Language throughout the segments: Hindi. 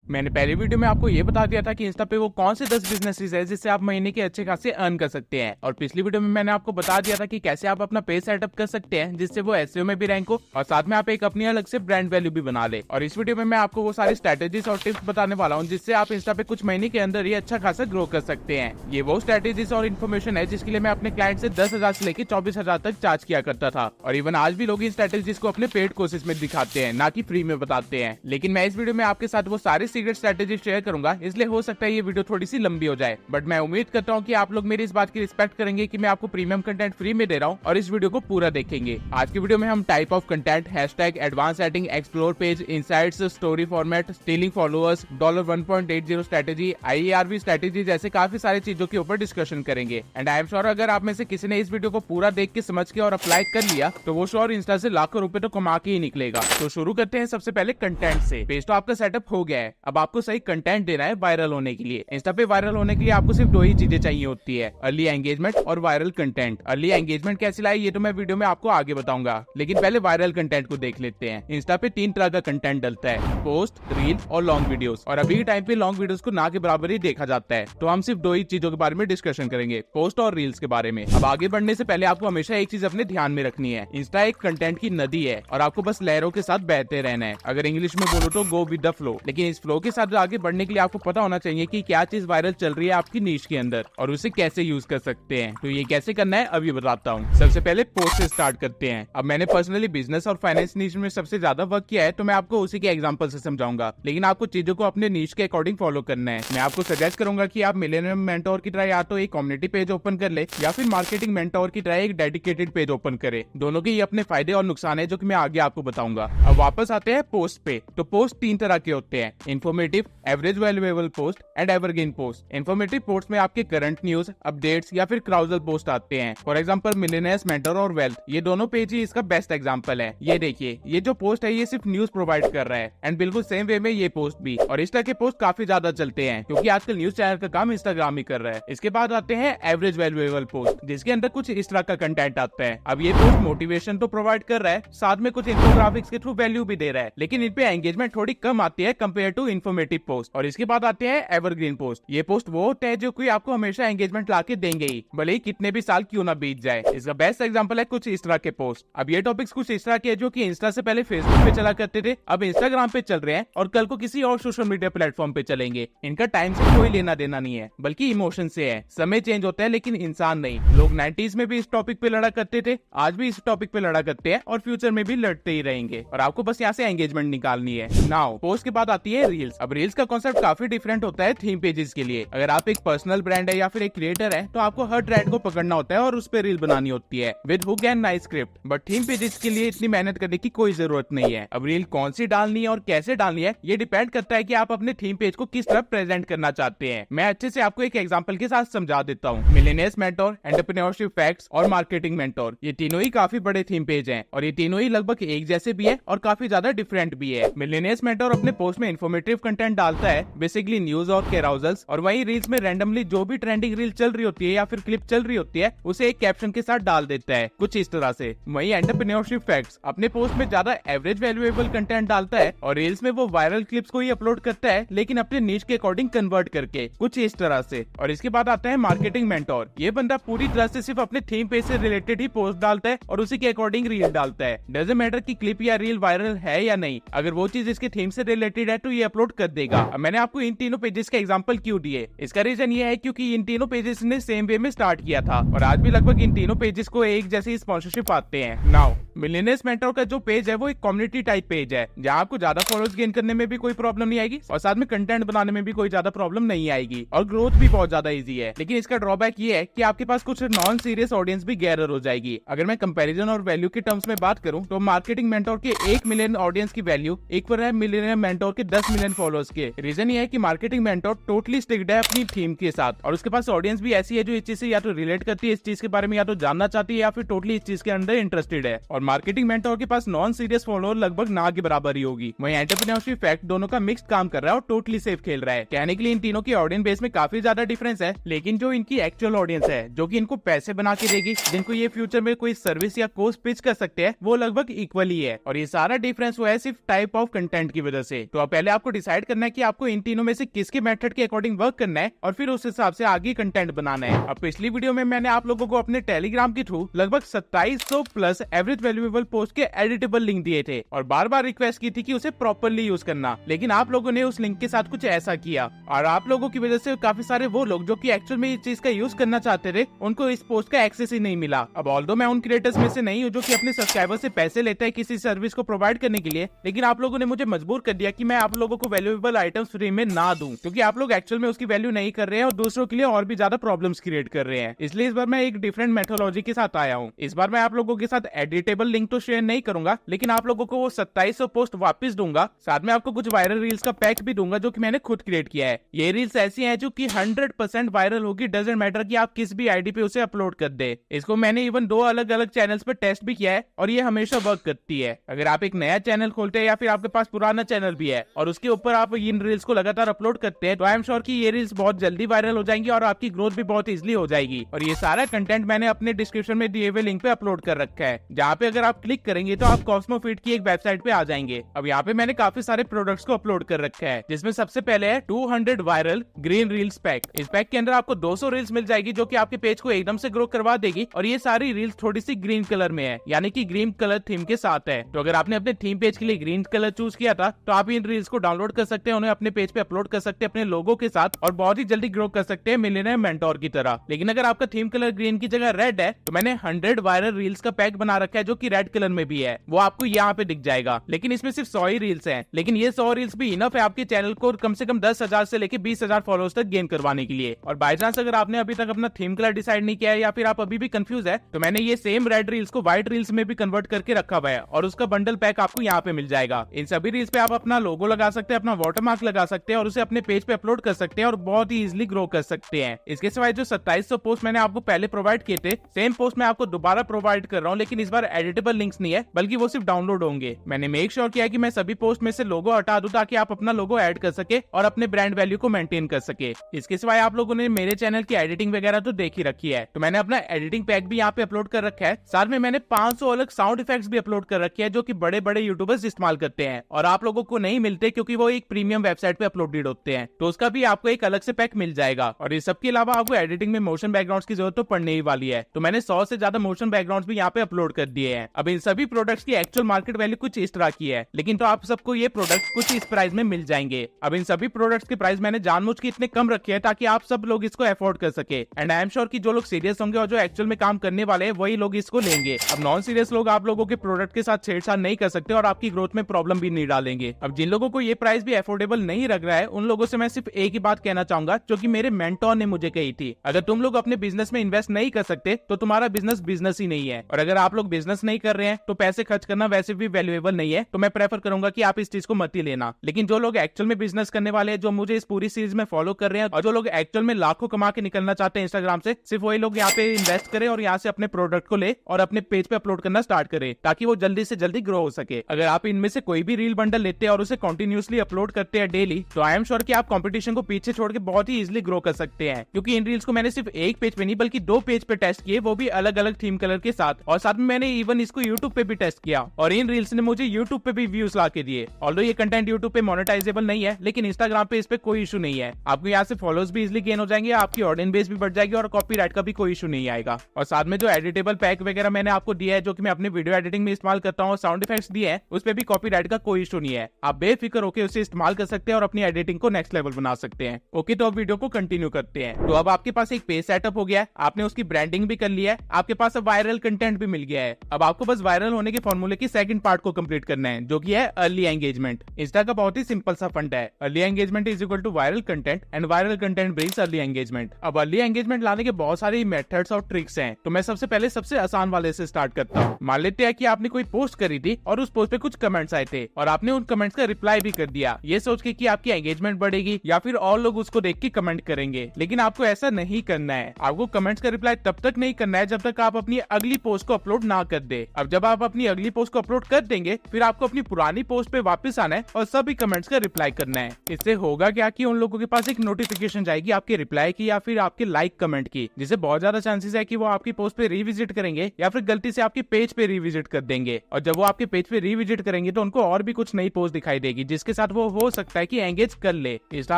मैंने पहले वीडियो में आपको ये बता दिया था कि इंस्टा पे वो कौन से 10 बिजनेसेस है जिससे आप महीने के अच्छे खासे अर्न कर सकते हैं। और पिछली वीडियो में मैंने आपको बता दिया था कि कैसे आप अपना पेज सेटअप कर सकते हैं जिससे वो एसईओ में भी रैंक हो और साथ में आप एक अपनी अलग से ब्रांड वैल्यू भी बना ले। और इस वीडियो में मैं आपको वो सारी स्ट्रेटेजीज और टिप्स बताने वाला हूँ जिससे आप इंस्टा पे कुछ महीने के अंदर ही अच्छा खासा ग्रो कर सकते हैं। ये वो स्ट्रेटेजीज और इन्फॉर्मेशन है जिसके लिए मैं अपने क्लाइंट से 10,000 से लेकर 24,000 तक चार्ज किया करता था और इवन आज भी लोग इन स्ट्रेटेजीज को अपने पेड कोर्सेज में दिखाते हैं, ना कि फ्री में बताते हैं। लेकिन मैं इस वीडियो में आपके साथ वो सारे सीक्रेट स्ट्रेटेजी शेयर करूंगा, इसलिए हो सकता है ये वीडियो थोड़ी सी लंबी हो जाए, बट मैं उम्मीद करता हूँ कि आप लोग मेरी इस बात की रिस्पेक्ट करेंगे कि मैं आपको प्रीमियम कंटेंट फ्री में दे रहा हूँ और इस वीडियो को पूरा देखेंगे। आज की वीडियो में हम type of content, hashtag, advance setting, explore page, insights, story format, stealing followers, $1.80 strategy, IARV strategy जैसे काफी सारी चीजों के ऊपर डिस्कशन करेंगे। एंड आई एम श्योर अगर आप में से किसी ने इस वीडियो को पूरा देख के समझ के और अप्लाई कर लिया तो वो श्योर इंस्टा से लाखों रुपए तो कमा के ही निकलेगा। तो शुरू करते हैं सबसे पहले कंटेंट से। पेज तो आपका सेटअप हो गया है, अब आपको सही कंटेंट देना है वायरल होने के लिए। इंस्टा पे वायरल होने के लिए आपको सिर्फ दो ही चीजें चाहिए होती है, अर्ली एंगेजमेंट और वायरल कंटेंट। अर्ली एंगेजमेंट कैसे लाए ये तो मैं वीडियो में आपको आगे बताऊंगा, लेकिन पहले वायरल कंटेंट को देख लेते हैं। इंस्टा पे 3 तरह का कंटेंट डलता है, पोस्ट, रील और लॉन्ग वीडियोस। और अभी के टाइम पे लॉन्ग वीडियोस को ना के बराबर ही देखा जाता है, तो हम सिर्फ दो ही चीजों के बारे में डिस्कशन करेंगे, पोस्ट और रील्स के बारे में। अब आगे बढ़ने से पहले आपको हमेशा एक चीज अपने ध्यान में रखनी है, इंस्टा एक कंटेंट की नदी है और आपको बस लहरों के साथ बहते रहना है। अगर इंग्लिश में बोलो तो गो विद द फ्लो, लेकिन इस फ्लो के साथ आगे बढ़ने के लिए आपको पता होना चाहिए कि क्या चीज वायरल चल रही है आपकी नीश के अंदर और उसे कैसे यूज कर सकते हैं। तो ये कैसे करना है अभी बताता हूँ। सबसे पहले पोस्ट से स्टार्ट करते हैं। अब मैंने पर्सनली बिजनेस और फाइनेंस नीश में सबसे ज्यादा वर्क किया है, तो मैं आपको उसी के एग्जांपल से समझाऊंगा, लेकिन आपको चीजों को अपने नीश के अकॉर्डिंग फॉलो करना है। मैं आपको सजेस्ट करूंगा कि आप मिलेनियम मेंटोर की तरह या तो एक कम्युनिटी पेज ओपन कर ले या फिर मार्केटिंग मेंटोर की तरह एक डेडिकेटेड पेज ओपन करे। दोनों के ही अपने फायदे और नुकसान है जो कि मैं आगे आपको बताऊंगा। अब वापस आते हैं पोस्ट पे। तो पोस्ट 3 तरह के होते हैं, informative, average valuable post and evergreen post. Informative post में आपके करंट न्यूज, अपडेट्स या फिर क्राउजल पोस्ट आते हैं। फॉर एग्जांपल मिलेनियर्स मेंटर और वेल्थ, ये दोनों पेज ही इसका बेस्ट एग्जांपल है। ये देखिए, ये जो पोस्ट है ये सिर्फ न्यूज प्रोवाइड कर रहा है एंड बिल्कुल सेम वे में ये पोस्ट भी। और इस तरह के पोस्ट काफी ज्यादा चलते हैं क्योंकि आजकल न्यूज चैनल का काम इंस्टाग्राम ही कर रहा है। इसके बाद आते हैं एवरेज वैल्यूएबल पोस्ट, जिसके अंदर कुछ इस तरह का कंटेंट आता है। अब ये पोस्ट मोटिवेशन तो प्रोवाइड कर रहा है, साथ में कुछ इन्फोग्राफिक्स के थ्रू वैल्यू भी दे रहा है, लेकिन इन पे एंगेजमेंट थोड़ी कम आती है कंपेयर टू इन्फॉर्मेटिव पोस्ट। और इसके बाद आते हैं एवरग्रीन पोस्ट। ये पोस्ट वो होते हैं जो कि आपको हमेशा एंगेजमेंट लाके देंगे ही, भले ही कितने भी साल क्यों ना बीत जाए। इसका बेस्ट एग्जांपल है कुछ इस तरह के पोस्ट। अब ये टॉपिक्स कुछ इस तरह के हैं जो कि इंस्टा से पहले फेसबुक पे चला करते थे, अब इंस्टाग्राम पे चल रहे हैं और कल को किसी और सोशल मीडिया प्लेटफॉर्म पे चलेंगे। इनका टाइम से कोई लेना देना नहीं है, बल्कि इमोशन से है। समय चेंज होता है लेकिन इंसान नहीं। लोग 90s में भी इस टॉपिक पे लड़ा करते थे, आज भी इस टॉपिक पे लड़ा करते हैं और फ्यूचर में भी लड़ते ही रहेंगे। और आपको बस यहाँ से एंगेजमेंट निकालनी है। नाउ पोस्ट के बाद आती है रील्स। अब रील्स का कॉन्सेप्ट काफी डिफरेंट होता है थीम पेजेस के लिए। अगर आप एक पर्सनल ब्रांड है या फिर एक क्रिएटर है तो आपको हर ट्रेंड को पकड़ना होता है और उस पर रील बनानी होती है with hook and nice script. But theme pages के लिए इतनी मेहनत करने की कोई जरूरत नहीं है। अब रील कौन सी डालनी है और कैसे डालनी है ये डिपेंड करता है कि आप अपने थीम पेज को किस तरह प्रेजेंट करना चाहते हैं। मैं अच्छे से आपको एक एग्जांपल के साथ समझा देता हूँ। मिलेनियर्स मेंटोर, एंटरप्रेन्योरशिप फैक्ट्स और मार्केटिंग मेंटोर, ये तीनों ही काफी बड़े थीम पेज हैं और ये तीनों ही लगभग एक जैसे भी है और काफी ज्यादा डिफरेंट भी है। मिलेनियर्स मेंटोर अपने पोस्ट में इन्फॉर्मेटिव कंटेंट डालता है, बेसिकली न्यूज और कैराउजल्स, और वही रील्स में रैंडमली जो भी ट्रेंडिंग रील चल रही होती है या फिर क्लिप चल रही होती है उसे एक कैप्शन के साथ डाल देता है, कुछ इस तरह से। वही एंटरप्रेन्योरशिप फैक्ट्स अपने पोस्ट में ज्यादा एवरेज वैल्यूएबल कंटेंट डालता है और रील्स में वो वायरल क्लिप्स को ही अपलोड करता है, लेकिन अपने नीच के अकॉर्डिंग कन्वर्ट करके, कुछ इस तरह से। और इसके बाद आता है मार्केटिंग मेंटोर। ये बंदा पूरी तरह से सिर्फ अपने थीम पेज से रिलेटेड ही पोस्ट डालता है और उसी के अकॉर्डिंग रील डालता है। डजंट मैटर कि क्लिप या रील वायरल है या नहीं, अगर वो चीज इसके थीम से रिलेटेड है तो ये अपलोड कर देगा। अब मैंने आपको इन तीनों पेजेस का एग्जांपल क्यों दिए, इसका रीजन ये है क्योंकि इन तीनों पेजेस ने सेम वे में स्टार्ट किया था और आज भी लगभग इन तीनों पेजेस को एक जैसी स्पॉन्सरशिप आते हैं। नाउ मिलियनियर्स मेंटोर का जो पेज है वो एक कम्युनिटी टाइप पेज है जहाँ आपको ज्यादा फॉलोअर्स गेन करने में भी कोई प्रॉब्लम नहीं आएगी और साथ में कंटेंट बनाने में भी कोई ज्यादा प्रॉब्लम नहीं आएगी और ग्रोथ भी बहुत ज्यादा इजी है। लेकिन इसका ड्रॉबैक ये है कि आपके पास कुछ नॉन सीरियस ऑडियंस भी गैदर हो जाएगी। अगर मैं कंपैरिजन और वैल्यू के टर्म्स में बात करूं तो मार्केटिंग मेंटोर के 1 मिलियन ऑडियंस की वैल्यू इक्वल है मिलियनियर मेंटोर के 10 मिलियन फॉलोअर्स के। रीजन ये है कि मार्केटिंग मेंटोर टोटली स्टिक्ड है अपनी थीम के साथ और उसके पास ऑडियंस भी ऐसी है जो इस चीज से या तो रिलेट करती है, इस चीज के बारे में या तो जानना चाहती है या फिर टोटली इस चीज के अंदर इंटरेस्टेड है। और मार्केटिंग मेंटोर के पास नॉन सीरियस फॉलोअर लगभग ना के बराबर ही होगी। वहीं एंटरप्रेन्योरशिप फैक्ट दोनों का मिक्स्ड काम कर रहा है और टोटली सेफ खेल रहा है। कहने के लिए इन तीनों की ऑडियंस बेस में काफी ज्यादा डिफरेंस है, लेकिन जो इनकी एक्चुअल ऑडियंस है जो कि इनको पैसे बना के देगी, जिनको ये फ्यूचर में कोई सर्विस या कोर्स पिच कर सकते हैं, वो लगभग इक्वल ही है। और ये सारा डिफरेंस हुआ है सिर्फ टाइप ऑफ कंटेंट की वजह से। तो अब पहले आपको डिसाइड करना है कि आपको इन तीनों में से किसके मेथड के अकॉर्डिंग वर्क करना है और फिर उस हिसाब से आगे कंटेंट बनाना है। अब पिछली वीडियो में मैंने आप लोगों को अपने टेलीग्राम के थ्रू लगभग 2700 प्लस एवरेज वैल्यूएबल पोस्ट के एडिटेबल लिंक दिए थे और बार बार रिक्वेस्ट की थी कि उसे प्रॉपरली यूज करना, लेकिन आप लोगों ने उस लिंक के साथ कुछ ऐसा किया और आप लोगों की वजह से काफी सारे वो लोग जो कि एक्चुअल में इस चीज का यूज करना चाहते थे उनको इस पोस्ट का एक्सेस ही नहीं मिला। अब ऑल्दो मैं उन क्रिएटर्स में से नहीं हूँ जो कि अपने सब्सक्राइबर से पैसे लेता है किसी सर्विस को प्रोवाइड करने के लिए, लेकिन आप लोगों ने मुझे मजबूर कर दिया कि मैं आप लोगों को वैल्यूएबल आइटम्स फ्री में ना दूं, क्योंकि आप लोग एक्चुअल में उसकी वैल्यू नहीं कर रहे हैं और दूसरों के लिए और भी ज्यादा प्रॉब्लम्स क्रिएट कर रहे हैं। इसलिए इस बार मैं एक डिफरेंट मेथोलॉजी के साथ आया हूँ। इस बार मैं आप लोगों के साथ एडिटेबल लिंक तो शेयर नहीं करूंगा, लेकिन आप लोगों को वो 2700 पोस्ट वापस दूंगा। साथ में आपको कुछ वायरल रील्स का पैक भी दूंगा जो कि मैंने खुद क्रिएट किया है। ये रील्स ऐसी हैं जो कि 100% वायरल होगी, डजंट मैटर कि आप किस भी आईडी पे उसे अपलोड कर दे। इसको मैंने इवन 2 अलग अलग चैनल्स पे टेस्ट भी किया है और ये हमेशा वर्क करती है। अगर आप एक नया चैनल खोलते हैं या फिर आपके पास पुराना चैनल भी है और उसके ऊपर आप इन रील्स को लगातार अपलोड करते हैं तो आई एम श्योर कि ये रील्स बहुत जल्दी वायरल हो जाएंगी और आपकी ग्रोथ भी बहुत इजीली हो जाएगी। और ये सारा कंटेंट मैंने अपने डिस्क्रिप्शन में दिए हुए लिंक पे अपलोड कर रखा है, जहाँ पे अगर आप क्लिक करेंगे तो आप कॉस्मोफिट की एक वेबसाइट पे आ जाएंगे। अब यहाँ पे मैंने काफी सारे प्रोडक्ट्स को अपलोड कर रखा है, जिसमें सबसे पहले है 200 वायरल ग्रीन रील्स पैक। इस पैक के अंदर आपको 200 रील्स मिल जाएगी जो कि आपके पेज को एकदम से ग्रो करवा देगी और ये सारी रील्स थोड़ी सी ग्रीन कलर में है, यानी कि ग्रीन कलर थीम के साथ है। तो अगर आपने अपने थीम पेज के लिए ग्रीन कलर चूज किया था तो आप इन रील्स को डाउनलोड कर सकते हैं, उन्हें अपने पेज पे अपलोड कर सकते हैं अपने लोगो के साथ और बहुत ही जल्दी ग्रो कर सकते हैं मिलियनेयर मेंटोर की तरह। लेकिन अगर आपका थीम कलर ग्रीन की जगह रेड है तो मैंने 100 वायरल रील्स का पैक बना रखा है जो कि रेड कलर में भी है, वो आपको यहाँ पे दिख जाएगा। लेकिन इसमें सिर्फ 100 ही रील्स हैं, लेकिन ये 100 रील्स भी इनफ है आपके चैनल को कम से कम 10,000 से लेकर 20,000 फॉलोअर्स तक गेन करवाने के लिए। और बाय चांस अगर आपने अभी तक अपना थीम कलर डिसाइड नहीं किया है या फिर आप अभी भी कंफ्यूज है तो मैंने ये सेम रेड रील्स को व्हाइट रील्स में भी कन्वर्ट करके रखा हुआ है और उसका बंडल पैक आपको यहाँ पे मिल जाएगा। इन सभी रील्स पे आप अपना लोगो लगा सकते हैं, अपना वाटरमार्क लगा सकते हैं और उसे अपने पेज पे अपलोड कर सकते हैं और बहुत ही इजीली ग्रो कर सकते हैं। इसके सिवाय जो 2700 पोस्ट मैंने आपको पहले प्रोवाइड किए थे, सेम पोस्ट मैं आपको दोबारा प्रोवाइड कर रहा हूँ, लेकिन इस बार एडिटेबल लिंक्स नहीं है बल्कि वो सिर्फ डाउनलोड होंगे। मैंने मेक श्योर किया कि मैं सभी पोस्ट में से लोगो हटा दूं ताकि आप अपना लोगो ऐड कर सके और अपने ब्रांड वैल्यू को मेंटेन कर सके। इसके सिवाय आप लोगों ने मेरे चैनल की एडिटिंग वगैरह तो देख ही रखी है, तो मैंने अपना एडिटिंग पैक भी यहाँ पे अपलोड कर रखा है। साथ में मैंने 500 अलग साउंड इफेक्ट्स भी अपलोड कर रखे हैं जो कि बड़े बड़े यूट्यूबर्स इस्तेमाल करते हैं और आप लोगों को नहीं मिलते क्योंकि वो एक प्रीमियम वेबसाइट पे अपलोडेड होते हैं, तो उसका भी आपको एक अलग से पैक मिल जाएगा। और इस सब के अलावा आपको एडिटिंग में मोशन बैकग्राउंड्स की जरूरत तो पड़ने ही वाली है, तो मैंने 100 से ज्यादा मोशन बैकग्राउंड्स भी यहाँ पे अपलोड कर दिए हैं। अब इन सभी प्रोडक्ट्स की एक्चुअल मार्केट वैल्यू कुछ इस तरह की है, लेकिन तो आप सबको ये प्रोडक्ट कुछ इस प्राइस में मिल जाएंगे। अब इन सभी प्रोडक्ट्स के प्राइस मैंने जानबूझ के इतने कम रखे हैं ताकि आप सब लोग इसको अफोर्ड कर सके एंड आई एम श्योर कि जो लोग सीरियस होंगे और जो एक्चुअल में काम करने वाले हैं वही लोग इसको लेंगे। अब नॉन सीरियस लोग आप लोगों के प्रोडक्ट के साथ छेड़छाड़ नहीं कर सकते और आपकी ग्रोथ में प्रॉब्लम भी नहीं डालेंगे। अब जिन लोगों को ये प्राइस भी अफोर्डेबल नहीं लग रहा है उन लोगों से मैं सिर्फ एक ही बात कहना चाहूंगा जो कि मेरे मेंटोर ने मुझे कही थी, अगर तुम लोग अपने बिजनेस में इन्वेस्ट नहीं कर सकते तो तुम्हारा बिजनेस बिजनेस ही नहीं है, और अगर आप लोग बिजनेस नहीं कर रहे हैं तो पैसे खर्च करना वैसे भी वैल्यूएबल नहीं है, तो मैं प्रेफर करूंगा कि आप इस चीज को मत ही लेना। लेकिन जो लोग एक्चुअल में बिजनेस करने वाले हैं, जो मुझे इस पूरी सीरीज में फॉलो कर रहे हैं और जो लोग एक्चुअल में लाखों कमा के निकलना चाहते हैं इंस्टाग्राम से, सिर्फ वही लोग यहाँ पे इन्वेस्ट करें और यहाँ से अपने प्रोडक्ट को ले और अपने पेज पे अपलोड करना स्टार्ट करें ताकि वो जल्दी से जल्दी ग्रो हो सके। अगर आप इनमें से कोई भी रील बंडल लेते हैं और उसे कंटिन्यूअसली अपलोड करते हैं डेली, तो आई एम श्योर कि आप कंपटीशन को पीछे छोड़ के बहुत ही इजीली ग्रो कर सकते हैं, क्योंकि इन रील्स को मैंने सिर्फ एक पेज पे नहीं बल्कि 2 पेज पे टेस्ट किए, वो भी अलग अलग थीम कलर के साथ, और साथ में मैंने इवन इसको यूट्यूब पे भी टेस्ट किया और इन रील्स ने मुझे यूट्यूब पे भी व्यूज ला के दिए। ऑल्दो ये कंटेंट यूट्यूब पे मोनेटाइजेबल नहीं है, लेकिन इंस्टाग्राम पे इस पे कोई इशू नहीं है। आपको यहाँ से फॉलोअर्स भी इजीली गेन हो जाएंगे, आपकी ऑडियंस बेस भी बढ़ जाएगी और कॉपीराइट का भी कोई इशू नहीं आएगा। और साथ में जो एडिटेबल पैक वगैरह मैंने आपको दिया है जो कि मैं अपनी वीडियो एडिटिंग में इस्तेमाल करता हूँ, साउंड इफेक्ट्स दिए हैं, उस पे भी कॉपीराइट का कोई इशू नहीं है। आप बेफिक्र होकर उसे इस्तेमाल कर सकते हैं और अपनी एडिटिंग को नेक्स्ट लेवल बना सकते हैं। ओके, तो अब वीडियो को कंटिन्यू करते हैं। तो अब आपके पास एक पेज सेटअप हो गया है, आपने उसकी ब्रांडिंग भी कर लिया है, आपके पास अब वायरल कंटेंट भी मिल गया है। अब आपको बस वायरल होने के फॉर्मूले की सेकंड पार्ट को कंप्लीट करना है जो कि है अर्ली एंगेजमेंट। इंस्टा का बहुत ही सिंपल सा फंड है, early engagement is equal to viral content and viral content brings early engagement. अब अर्ली एंगेजमेंट लाने के बहुत सारे मेथड्स और ट्रिक्स हैं, तो मैं सबसे पहले सबसे आसान वाले से स्टार्ट करता हूँ। मान लेते हैं कि आपने कोई पोस्ट करी थी और उस पोस्ट पे कुछ कमेंट्स आए थे और आपने उन कमेंट्स का रिप्लाई भी कर दिया, ये सोच के कि आपकी एंगेजमेंट बढ़ेगी या फिर और लोग उसको देख के कमेंट करेंगे। लेकिन आपको ऐसा नहीं करना है, आपको कमेंट्स का रिप्लाई तब तक नहीं करना है जब तक आप अपनी अगली पोस्ट को अपलोड ना कर दे। अब जब आप अपनी अगली पोस्ट को अपलोड कर देंगे फिर आपको अपनी पुरानी पोस्ट पे वापस आना है और सभी कमेंट्स का रिप्लाई करना है। इससे होगा क्या कि उन लोगों के पास एक नोटिफिकेशन जाएगी आपके रिप्लाई की या फिर आपके लाइक कमेंट की, जिससे बहुत ज्यादा चांसेस है कि वो आपकी पोस्ट पे रिविजिट करेंगे या फिर गलती से आपके पेज पे रिविजिट कर देंगे। और जब वो आपके पेज पे रिविजिट करेंगे तो उनको और भी कुछ नई पोस्ट दिखाई देगी जिसके साथ साथ वो हो सकता है कि एंगेज कर ले। इस तरह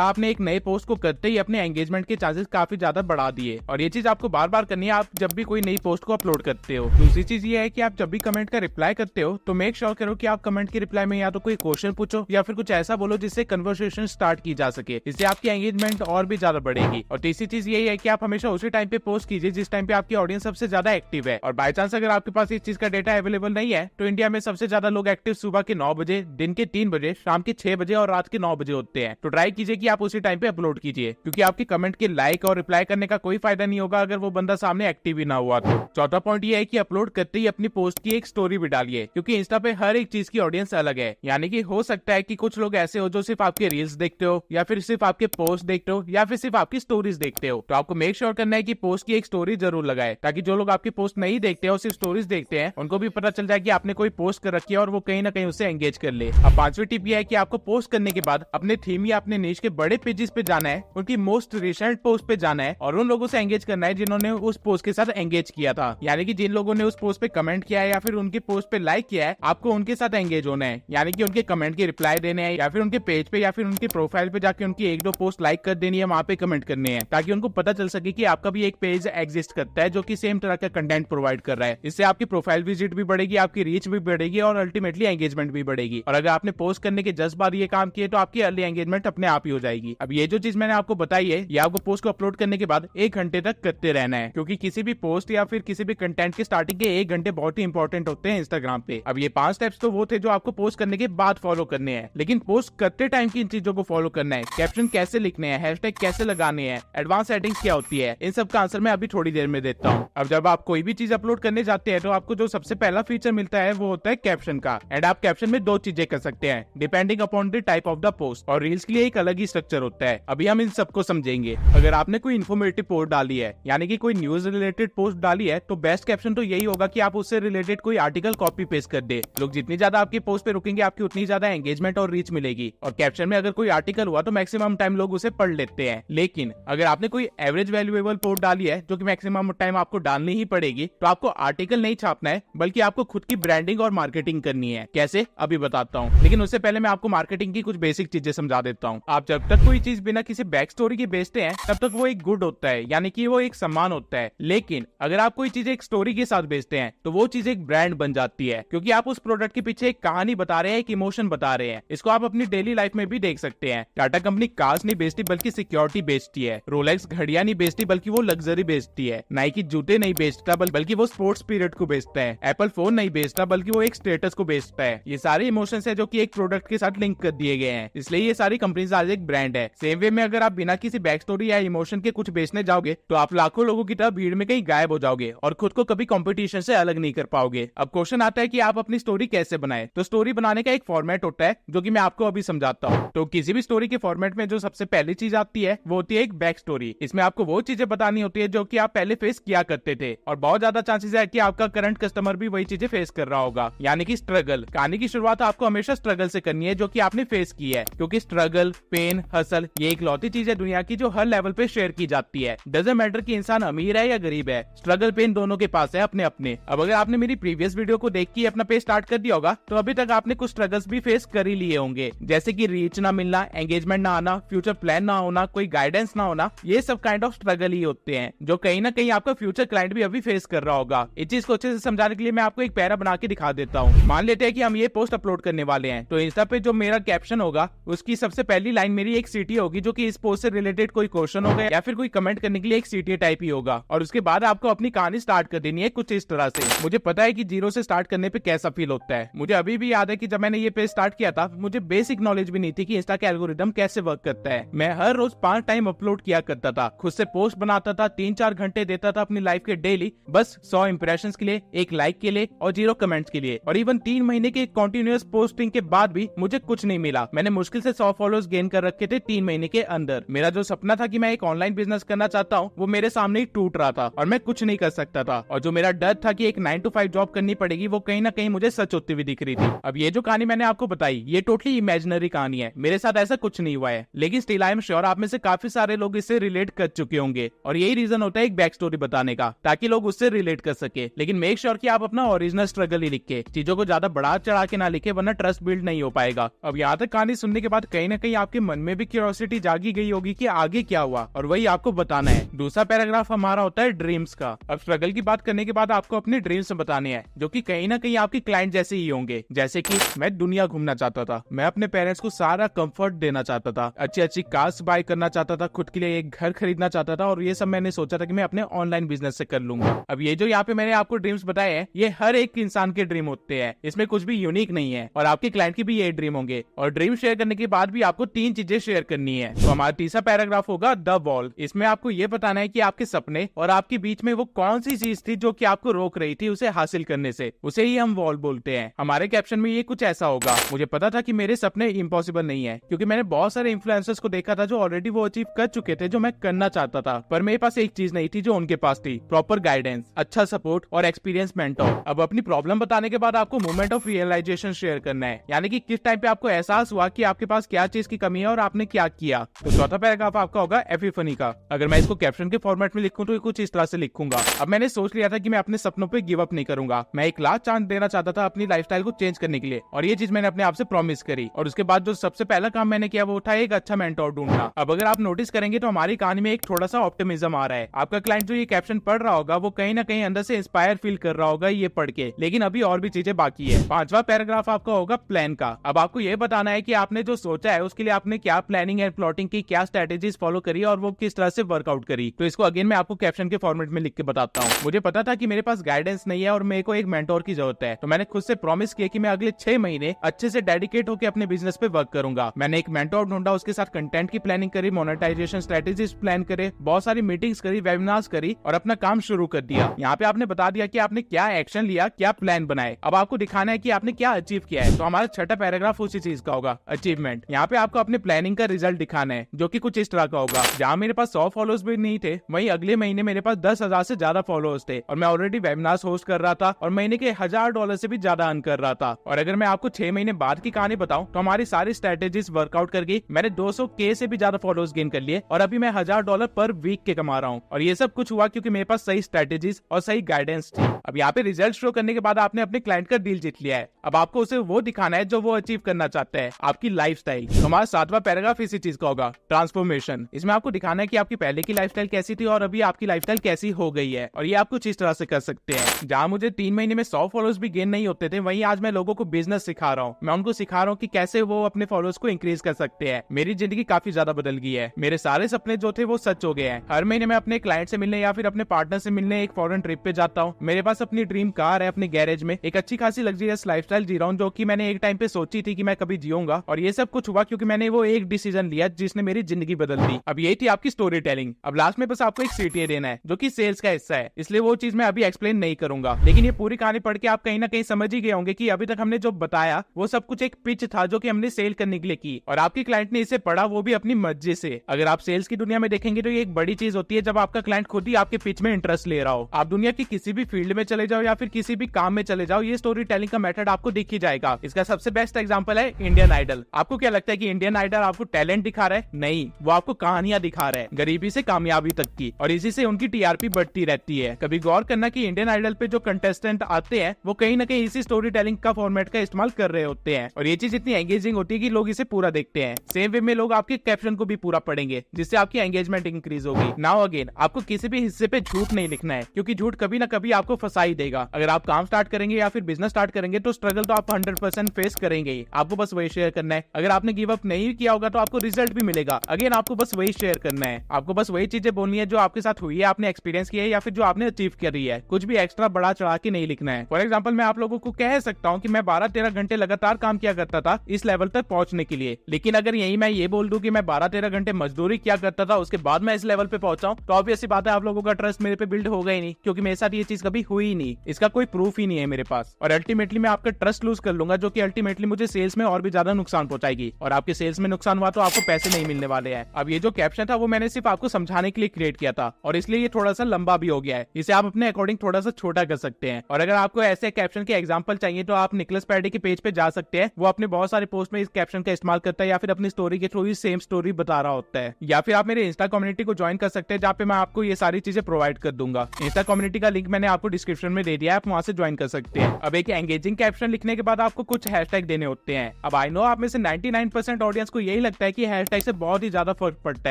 आपने एक नए पोस्ट को करते ही अपने एंगेजमेंट के चांसेस काफी ज्यादा बढ़ा दिए, और ये चीज आपको बार बार करनी है आप जब भी कोई नई पोस्ट को अपलोड करते हो। दूसरी चीज ये है कि आप जब भी कमेंट का रिप्लाई करते हो तो मेक श्योर करो कि आप कमेंट के रिप्लाई में या तो कोई क्वेश्चन पूछो या फिर कुछ ऐसा बोलो जिससे कन्वर्सेशन स्टार्ट की जा सके। इससे आपकी एंगेजमेंट और भी ज्यादा बढ़ेगी। और तीसरी चीज यही है कि आप हमेशा उसी टाइम पे पोस्ट कीजिए जिस टाइम पे आपकी ऑडियंस सबसे ज्यादा एक्टिव है। और बाय चांस अगर आपके पास इस चीज का डेटा अवेलेबल नहीं है तो इंडिया में सबसे ज्यादा लोग एक्टिव सुबह के 9 बजे, दिन के 3 बजे, शाम के 6 बजे और रात के 9 बजे होते हैं। तो ट्राई कीजिए कि आप उसी टाइम पे अपलोड कीजिए, क्योंकि आपके कमेंट के लाइक और रिप्लाई करने का कोई फायदा नहीं होगा अगर वो बंदा सामने एक्टिव ही ना हुआ तो। चौथा पॉइंट ये है कि अपलोड करते ही अपनी पोस्ट की एक स्टोरी भी डालिए, क्योंकि इंस्टा पे हर एक चीज की ऑडियंस अलग है। यानी कि हो सकता है कि कुछ लोग ऐसे हो जो सिर्फ आपके रील्स देखते हो, या फिर सिर्फ आपके पोस्ट देखते हो, या फिर सिर्फ आपकी स्टोरीज देखते हो। तो आपको मेक श्योर करना है कि पोस्ट की एक स्टोरी जरूर लगाए, ताकि जो लोग आपकी पोस्ट नहीं देखते हो सिर्फ स्टोरीज देखते हैं उनको भी पता चल जाए कि आपने कोई पोस्ट कर रखी है और वो कहीं ना कहीं उससे एंगेज कर ले। अब पांचवी टिप ये है कि आपको पोस्ट करने के बाद अपने थीम या अपने निश के बड़े पेजेस पे जाना है, उनकी मोस्ट रिसेंट पोस्ट पे जाना है और उन लोगों से एंगेज करना है जिन्होंने उस पोस्ट के साथ एंगेज किया था। यानी कि जिन लोगों ने उस पोस्ट पे कमेंट किया है या फिर उनकी पोस्ट पे लाइक किया है, आपको उनके साथ एंगेज होना है। यानी कि उनके कमेंट के रिप्लाई देने हैं, या फिर उनके पेज पे या फिर उनके प्रोफाइल पे जाके उनकी 1-2 पोस्ट लाइक कर देनी है, वहां पे कमेंट करने हैं, ताकि उनको पता चल सके कि आपका भी एक पेज एग्जिस्ट करता है जो कि सेम तरह का कंटेंट प्रोवाइड कर रहा है। इससे आपकी प्रोफाइल विजिट भी बढ़ेगी, आपकी रीच भी बढ़ेगी और अल्टीमेटली एंगेजमेंट भी बढ़ेगी। और अगर आपने पोस्ट करने के 10 बार ये काम किए तो आपकी अर्ली एंगेजमेंट अपने आप ही हो जाएगी। अब ये जो चीज मैंने आपको बताई है ये आपको पोस्ट को अपलोड करने के बाद 1 घंटे तक करते रहना है, क्योंकि किसी भी पोस्ट या फिर किसी भी कंटेंट के स्टार्टिंग के 1 घंटे बहुत ही इंपॉर्टेंट होते हैं इंस्टाग्राम पे। अब ये 5 स्टेप्स तो वो थे जो आपको पोस्ट करने के बाद फॉलो करने हैं, लेकिन पोस्ट करते टाइम की इन चीजों को फॉलो करना है। कैप्शन कैसे लिखने हैं, हैशटैग कैसे लगाने हैं, एडवांस सेटिंग्स क्या होती है, इन सब का आंसर मैं अभी थोड़ी देर में देता हूँ। अब जब आप कोई भी चीज अपलोड करने जाते हैं तो आपको जो सबसे पहला फीचर मिलता है वो होता है कैप्शन का। एंड आप कैप्शन में 2 चीजें कर सकते हैं depending upon the type of the post, और रील्स के लिए एक अलग ही स्ट्रक्चर होता है। अभी हम इन सबको समझेंगे। अगर आपने कोई इन्फॉर्मेटिव पोस्ट डाली है, यानी कि कोई न्यूज रिलेटेड पोस्ट डाली है, तो बेस्ट कैप्शन तो यही होगा कि आप उससे रिलेटेड कोई आर्टिकल कॉपी पेस्ट कर दे। लोग जितनी ज्यादा आपकी पोस्ट पे रुकेंगे आपकी उतनी ज्यादा एंगेजमेंट और रीच मिलेगी। और कैप्शन में अगर कोई आर्टिकल हुआ तो मैक्सिमम टाइम लोग उसे पढ़ लेते हैं। लेकिन अगर आपने कोई एवरेज वैल्यूएबल पोस्ट डाली है जो कि मैक्सिमम टाइम आपको डालनी ही पड़ेगी, तो आपको आर्टिकल नहीं छापना है बल्कि आपको खुद की ब्रांडिंग और मार्केटिंग करनी है। कैसे, अभी बताता हूँ, लेकिन उससे पहले मैं आपको मार्केटिंग की कुछ बेसिक चीजें समझा देता हूँ। आप जब तक कोई चीज बिना किसी बैक स्टोरी के बेचते हैं तब तक वो एक गुड होता है, यानी कि वो एक सम्मान होता है। लेकिन अगर आप कोई चीज एक स्टोरी के साथ बेचते हैं तो वो चीज एक ब्रांड बन जाती है, क्योंकि आप उस प्रोडक्ट के पीछे एक कहानी बता रहे हैं, एक इमोशन बता रहे हैं। इसको आप अपनी डेली लाइफ में भी देख सकते हैं। टाटा कंपनी कार्स नहीं बेचती बल्कि सिक्योरिटी बेचती है। रोलेक्स घड़ियां नहीं बेचती बल्कि वो लग्जरी बेचती है। नाइकी जूते नहीं बेचता बल्कि वो स्पोर्ट्स पीरियड को बेचता है। एप्पल फोन नहीं बेचता बल्कि वो एक स्टेटस को बेचता है। ये सारे इमोशंस है जो कि एक प्रोडक्ट के साथ लिंक कर दिए गए हैं, इसलिए ये सारी कंपनीज आज एक ब्रांड है। सेम वे में अगर आप बिना किसी बैक स्टोरी या इमोशन के कुछ बेचने जाओगे तो आप लाखों लोगों की तरह भीड़ में कहीं गायब हो जाओगे और खुद को कभी कंपटीशन से अलग नहीं कर पाओगे। अब क्वेश्चन आता है कि आप अपनी स्टोरी कैसे बनाए। तो स्टोरी बनाने का एक फॉर्मेट होता है जो कि मैं आपको अभी समझाता हूँ। तो किसी भी स्टोरी के फॉर्मेट में जो सबसे पहली चीज आती है वो होती है एक बैक स्टोरी। इसमें आपको वो चीजें बतानी होती है जो कि आप पहले फेस किया करते थे, और बहुत ज्यादा चांसेस है कि आपका करंट कस्टमर भी वही चीजें फेस कर रहा होगा, यानी कि स्ट्रगल। कहानी की शुरुआत आपको हमेशा स्ट्रगल से करनी है जो कि आपने फेस की है, क्योंकि स्ट्रगल, पेन, हसल ये एक लौती चीज है दुनिया की जो हर लेवल पे शेयर की जाती है। डजंट मैटर कि इंसान अमीर है या गरीब है, स्ट्रगल पेन दोनों के पास है अपने अपने। अब अगर आपने मेरी प्रीवियस वीडियो को देख के अपना पेज स्टार्ट कर दिया होगा तो अभी तक आपने कुछ स्ट्रगल्स भी फेस कर ही लिए होंगे, जैसे कि रीच ना मिलना, एंगेजमेंट ना आना, फ्यूचर प्लान ना होना, कोई गाइडेंस ना होना। ये सब काइंड ऑफ स्ट्रगल ही होते हैं जो कहीं ना कहीं आपका फ्यूचर क्लाइंट भी अभी फेस कर रहा होगा। इस चीज को अच्छे से समझाने के लिए मैं आपको एक पैरा बना के दिखा देता हूँ। मान लेते हैं कि हम ये पोस्ट अपलोड करने वाले हैं, तो इंस्टा पे जो मेरा कैप्शन होगा उसकी सबसे पहली लाइन मेरी एक सीटी होगी जो कि इस पोस्ट से रिलेटेड कोई क्वेश्चन होगा या फिर कोई कमेंट करने के लिए एक सीटी टाइप ही होगा। और उसके बाद आपको अपनी कहानी स्टार्ट कर देनी है कुछ इस तरह से। मुझे पता है कि 0 से स्टार्ट करने पे कैसा फील होता है। मुझे अभी भी याद है कि जब मैंने ये पेज स्टार्ट किया था मुझे बेसिक नॉलेज भी नहीं थी कि इंस्टा का एल्गोरिदम कैसे वर्क करता है। मैं हर रोज 5 टाइम अपलोड किया करता था, खुद से पोस्ट बनाता था, 3-4 घंटे देता था अपनी लाइफ के डेली, बस 100 इंप्रेशंस के लिए, 1 लाइक के लिए और 0 कमेंट्स के लिए। और इवन 3 महीने के कंटिन्यूअस पोस्टिंग के बाद भी मुझे कुछ नहीं मिला। मैंने मुश्किल से 100 फॉलोअर्स गेन कर रखे थे 3 महीने के अंदर। मेरा जो सपना था कि मैं एक ऑनलाइन बिजनेस करना चाहता हूँ वो मेरे सामने ही टूट रहा था और मैं कुछ नहीं कर सकता था। और जो मेरा डर था कि एक 9 to 5 जॉब करनी पड़ेगी वो कहीं ना कहीं मुझे सच होती हुई दिख रही थी। अब ये जो कहानी मैंने आपको बताई ये टोटली इमेजिनरी कहानी है, मेरे साथ ऐसा कुछ नहीं हुआ है, लेकिन स्टिल आई एम श्योर आप में से काफी सारे लोग इससे रिलेट कर चुके होंगे। और यही रीजन होता है एक बैक स्टोरी बताने का, ताकि लोग उससे रिलेट कर सके। लेकिन मेक श्योर कि आप अपना ओरिजिनल स्ट्रगल ही लिखे, चीजों को ज्यादा बढ़ा चढ़ा के ना लिखे, वरना ट्रस्ट बिल्ड नहीं हो पाएगा। अब अब यहाँ तक कहानी सुनने के बाद कहीं ना कहीं आपके मन में भी क्यूरियोसिटी जागी गई होगी कि आगे क्या हुआ, और वही आपको बताना है। दूसरा पैराग्राफ हमारा होता है ड्रीम्स का। अब स्ट्रगल की बात करने के बाद आपको अपने ड्रीम्स बताने हैं, जो कि कहीं ना कहीं आपके क्लाइंट जैसे ही होंगे। जैसे कि मैं दुनिया घूमना चाहता था, मैं अपने पेरेंट्स को सारा कंफर्ट देना चाहता था, अच्छी अच्छी कार्स बाय करना चाहता था, खुद के लिए एक घर खरीदना चाहता था, और ये सब मैंने सोचा था कि मैं अपने ऑनलाइन बिजनेस से कर लूंगा। अब ये जो यहाँ पे मैंने आपको ड्रीम्स बताए हैं, ये हर एक इंसान के ड्रीम होते हैं, इसमें कुछ भी यूनिक नहीं है, और आपके क्लाइंट की भी ये ड्रीम होंगे। और ड्रीम शेयर करने के बाद भी आपको 3 चीजें शेयर करनी है। तो हमारा तीसरा पैराग्राफ होगा द वॉल। इसमें आपको ये बताना है कि आपके सपने और आपके बीच में वो कौन सी चीज थी जो कि आपको रोक रही थी उसे हासिल करने से, उसे ही हम वॉल बोलते हैं। हमारे कैप्शन में ये कुछ ऐसा होगा, मुझे पता था कि मेरे सपने इम्पॉसिबल नहीं है, क्योंकि मैंने बहुत सारे इन्फ्लुएंसर्स को देखा था जो ऑलरेडी वो अचीव कर चुके थे जो मैं करना चाहता था, पर मेरे पास एक चीज नहीं थी जो उनके पास थी, प्रॉपर गाइडेंस, अच्छा सपोर्ट और एक्सपीरियंस मेंटोर। अब अपनी प्रॉब्लम बताने के बाद आपको मोमेंट ऑफ रियलाइजेशन शेयर करना है, यानी कि किस टाइम पे आपको एहसास हुआ कि आपके पास क्या चीज की कमी है और आपने क्या किया। तो चौथा पैराग्राफ आपका होगा एपिफनी का। अगर मैं इसको कैप्शन के फॉर्मेट में लिखूं तो ये कुछ इस तरह से लिखूंगा। अब मैंने सोच लिया था कि मैं अपने सपनों पे गिव अप नहीं करूंगा, मैं एक लास्ट चांस देना चाहता था अपनी लाइफस्टाइल को चेंज करने के लिए, और ये चीज मैंने अपने आप से प्रॉमिस करी। और उसके बाद जो सबसे पहला काम मैंने किया वो था एक अच्छा मेंटोर ढूंढना। अब अगर आप नोटिस करेंगे तो हमारी कहानी में एक थोड़ा सा ऑप्टिमिज्म आ रहा है। आपका क्लाइंट जो ये कैप्शन पढ़ रहा होगा वो कहीं ना कहीं अंदर से इंस्पायर फील कर रहा होगा ये पढ़ के, लेकिन अभी और भी चीजें बाकी है। पांचवा पैराग्राफ आपका होगा प्लान का। अब आपको ये बताना है कि आपने जो सोचा है उसके लिए आपने क्या प्लानिंग एंड प्लॉटिंग की, क्या स्ट्रेटेजीज फॉलो करी और वो किस तरह से वर्कआउट करी। तो इसको अगेन मैं आपको कैप्शन के फॉर्मेट में लिख के बताता हूँ। मुझे पता था कि मेरे पास गाइडेंस नहीं है और मेरे को एक मेंटोर की जरूरत है, तो मैंने खुद से प्रॉमिस किया कि मैं अगले 6 महीने अच्छे से डेडिकेट होकर अपने बिजनेस पे वर्क करूंगा। मैंने एक मेंटोर ढूंढा, उसके साथ कंटेंट की प्लानिंग करी, मोनेटाइजेशन स्ट्रेटेजीज प्लान करे, बहुत सारी मीटिंग्स करी, वेबिनार्स करी और अपना काम शुरू कर दिया। यहाँ पे आपने बता दिया कि आपने क्या एक्शन लिया, क्या प्लान बनाए। अब आपको दिखाना है कि आपने क्या अचीव किया है। तो हमारा छठा पैराग्राफ उसी चीज का होगा, अचीवमेंट। यहाँ पे आपको अपने प्लानिंग का रिजल्ट दिखाना है, जो कि कुछ इस तरह का होगा। जहाँ मेरे पास 100 फॉलोअर्स भी नहीं थे, वहीं अगले महीने मेरे पास 10,000 से ज्यादा फॉलोअर्स थे, और मैं ऑलरेडी वेबिनार्स होस्ट कर रहा था और महीने के $1000 से भी ज्यादा अर्न कर रहा था। और अगर मैं आपको 6 महीने बाद की कहानी बताऊं तो हमारी सारी स्ट्रेटेजीज वर्कआउट करके मैंने 200K से भी ज्यादा फॉलोअर्स गेन कर लिए, और अभी मैं $1000 पर वीक के कमा रहा हूँ। और ये सब कुछ हुआ क्योंकि मेरे पास सही स्ट्रेटेजीज और सही गाइडेंस थी। अब यहाँ पे रिजल्ट शो करने के बाद आपने अपने क्लाइंट का डील जीत लिया है। अब आपको उसे वो दिखाना है जो वो अचीव करना चाहता है, आपकी लाइफस्टाइल। तो हमारा 7वां पैराग्राफ इसी चीज का होगा, ट्रांसफॉर्मेशन। इसमें आपको दिखाना है कि आपकी पहले की लाइफस्टाइल कैसी थी और अभी आपकी लाइफस्टाइल कैसी हो गई है, और ये आप कुछ इस तरह से कर सकते हैं। जहाँ मुझे 3 महीने में 100 फॉलोअर्स भी गेन नहीं होते थे, वहीं आज मैं लोगों को बिजनेस सिखा रहा हूँ। मैं उनको सिखा रहा हूँ कि कैसे वो अपने फॉलोअर्स को इंक्रीज कर सकते हैं। मेरी जिंदगी काफी ज्यादा बदल गई है, मेरे सारे सपने जो थे वो सच हो गए हैं। हर महीने मैं अपने क्लाइंट से मिलने या फिर अपने पार्टनर से मिलने एक फॉरेन ट्रिप पे जाता हूँ। मेरे पास अपनी ड्रीम कार है, अपने गैरेज में एक अच्छी खासी लग्जरियस लाइफस्टाइल जी रहा हूँ, जो कि मैंने एक टाइम पे सोची थी कि मैं कभी जीऊंगा। और ये सब कुछ हुआ क्योंकि मैंने वो एक डिसीजन लिया जिसने मेरी जिंदगी बदल दी। अब यही थी आपकी स्टोरी टेलिंग। अब लास्ट में बस आपको एक CTA देना है, जो कि सेल्स का हिस्सा है, इसलिए वो चीज मैं अभी एक्सप्लेन नहीं करूंगा। लेकिन ये पूरी कहानी पढ़ के आप कहीं ना कहीं समझ ही गए होंगे कि अभी तक हमने जो बताया वो सब कुछ एक पिच था जो कि हमने सेल करने के लिए की, और आपके क्लाइंट ने इसे पढ़ा, वो भी अपनी मर्जी से। अगर आप सेल्स की दुनिया में देखेंगे तो ये एक बड़ी चीज होती है जब आपका क्लाइंट खुद ही आपके पिच में इंटरेस्ट ले रहा हो। आप दुनिया की किसी भी फील्ड में चले जाओ या फिर किसी भी काम में चले जाओ, ये स्टोरी टेलिंग का मेथड आपको दिख ही जाएगा। इसका सबसे बेस्ट एग्जांपल है इंडियन आइडल। आपको क्या लगता है कि इंडियन आइडल आपको टैलेंट दिखा रहा है? नहीं, वो आपको कहानियां दिखा रहा है, गरीबी से कामयाबी तक की, और इसी से उनकी TRP बढ़ती रहती है। कभी गौर करना कि इंडियन आइडल पे जो कंटेस्टेंट आते हैं वो कहीं ना कहीं इसी स्टोरी टेलिंग का फॉर्मेट का इस्तेमाल कर रहे होते हैं, और ये चीज इतनी एंगेजिंग होती है कि लोग इसे पूरा देखते हैं। सेम वे में लोग आपके कैप्शन को भी पूरा पढ़ेंगे, जिससे आपकी एंगेजमेंट इंक्रीज होगी। नाउ अगेन, आपको किसी भी हिस्से पे झूठ नहीं लिखना है, क्योंकि झूठ कभी ना कभी आपको फंसा ही देगा। अगर आप काम स्टार्ट करेंगे या फिर बिजनेस स्टार्ट करेंगे तो स्ट्रगल तो आप 100% फेस करेंगे ही, आपको बस वही शेयर करना है। अगर आपने गिव अप नहीं किया होगा तो आपको रिजल्ट भी मिलेगा। अगेन, आपको बस वही शेयर करना है, आपको बस वही चीजें बोलनी है जो आपके साथ हुई है, आपने एक्सपीरियंस किया है या फिर जो आपने अचीव करी है। कुछ भी एक्स्ट्रा बड़ा चढ़ा के नहीं लिखना है। फॉर एग्जाम्पल, मैं आप लोगों को कह सकता हूँ कि मैं 12-13 घंटे लगातार काम किया करता था इस लेवल तक पहुंचने के लिए, लेकिन अगर यही मैं ये बोल दूं कि मैं 12-13 घंटे मजदूरी किया करता था उसके बाद मैं इस लेवल पे पहुंचा हूं, तो ऑब्वियस सी बात है आप लोगों का ट्रस्ट मेरे पे बिल्ड होगा ही नहीं, क्योंकि मेरे साथ ये चीज कभी हुई ही नहीं, इसका कोई प्रूफ ही नहीं है मेरे पास। और अल्टीमेटली मैं आपका ट्रस्ट लूज कर लूंगा, जो कि अल्टीमेटली मुझे सेल्स में और भी ज्यादा नुकसान पहुंचाएगी, और आपके सेल्स में नुकसान हुआ तो आपको पैसे नहीं मिलने वाले हैं। अब ये जो कैप्शन था वो मैंने सिर्फ आपको समझाने के लिए क्रिएट किया था, और इसलिए ये थोड़ा सा लंबा भी हो गया है। इसे आप अपने अकॉर्डिंग थोड़ा सा छोटा कर सकते हैं। और अगर आपको ऐसे कैप्शन के एग्जांपल चाहिए तो आप निकलस पैडी के पेज पे जा सकते हैं, वो अपने बहुत सारे पोस्ट में इस कैप्शन का इस्तेमाल करता है, या फिर अपनी स्टोरी के थ्रू ही सेम स्टोरी बता रहा होता है। या फिर आप मेरे इंस्टा कम्युनिटी को ज्वाइन कर सकते हैं, जहाँ पे मैं आपको ये सारी चीजें प्रोवाइड कर दूंगा। इंस्टा कम्युनिटी का लिंक मैंने आपको डिस्क्रिप्शन में दे दिया है, आप वहां से ज्वाइन कर सकते हैं। अब एक एंगेजिंग कैप्शन लिखने के बाद आपको कुछ हैशटैग देने होते हैं। अब आई नो आप में से 99% ऑडियंस को यही लगता है कि हैशटैग से बहुत ही ज्यादा फर्क पड़ता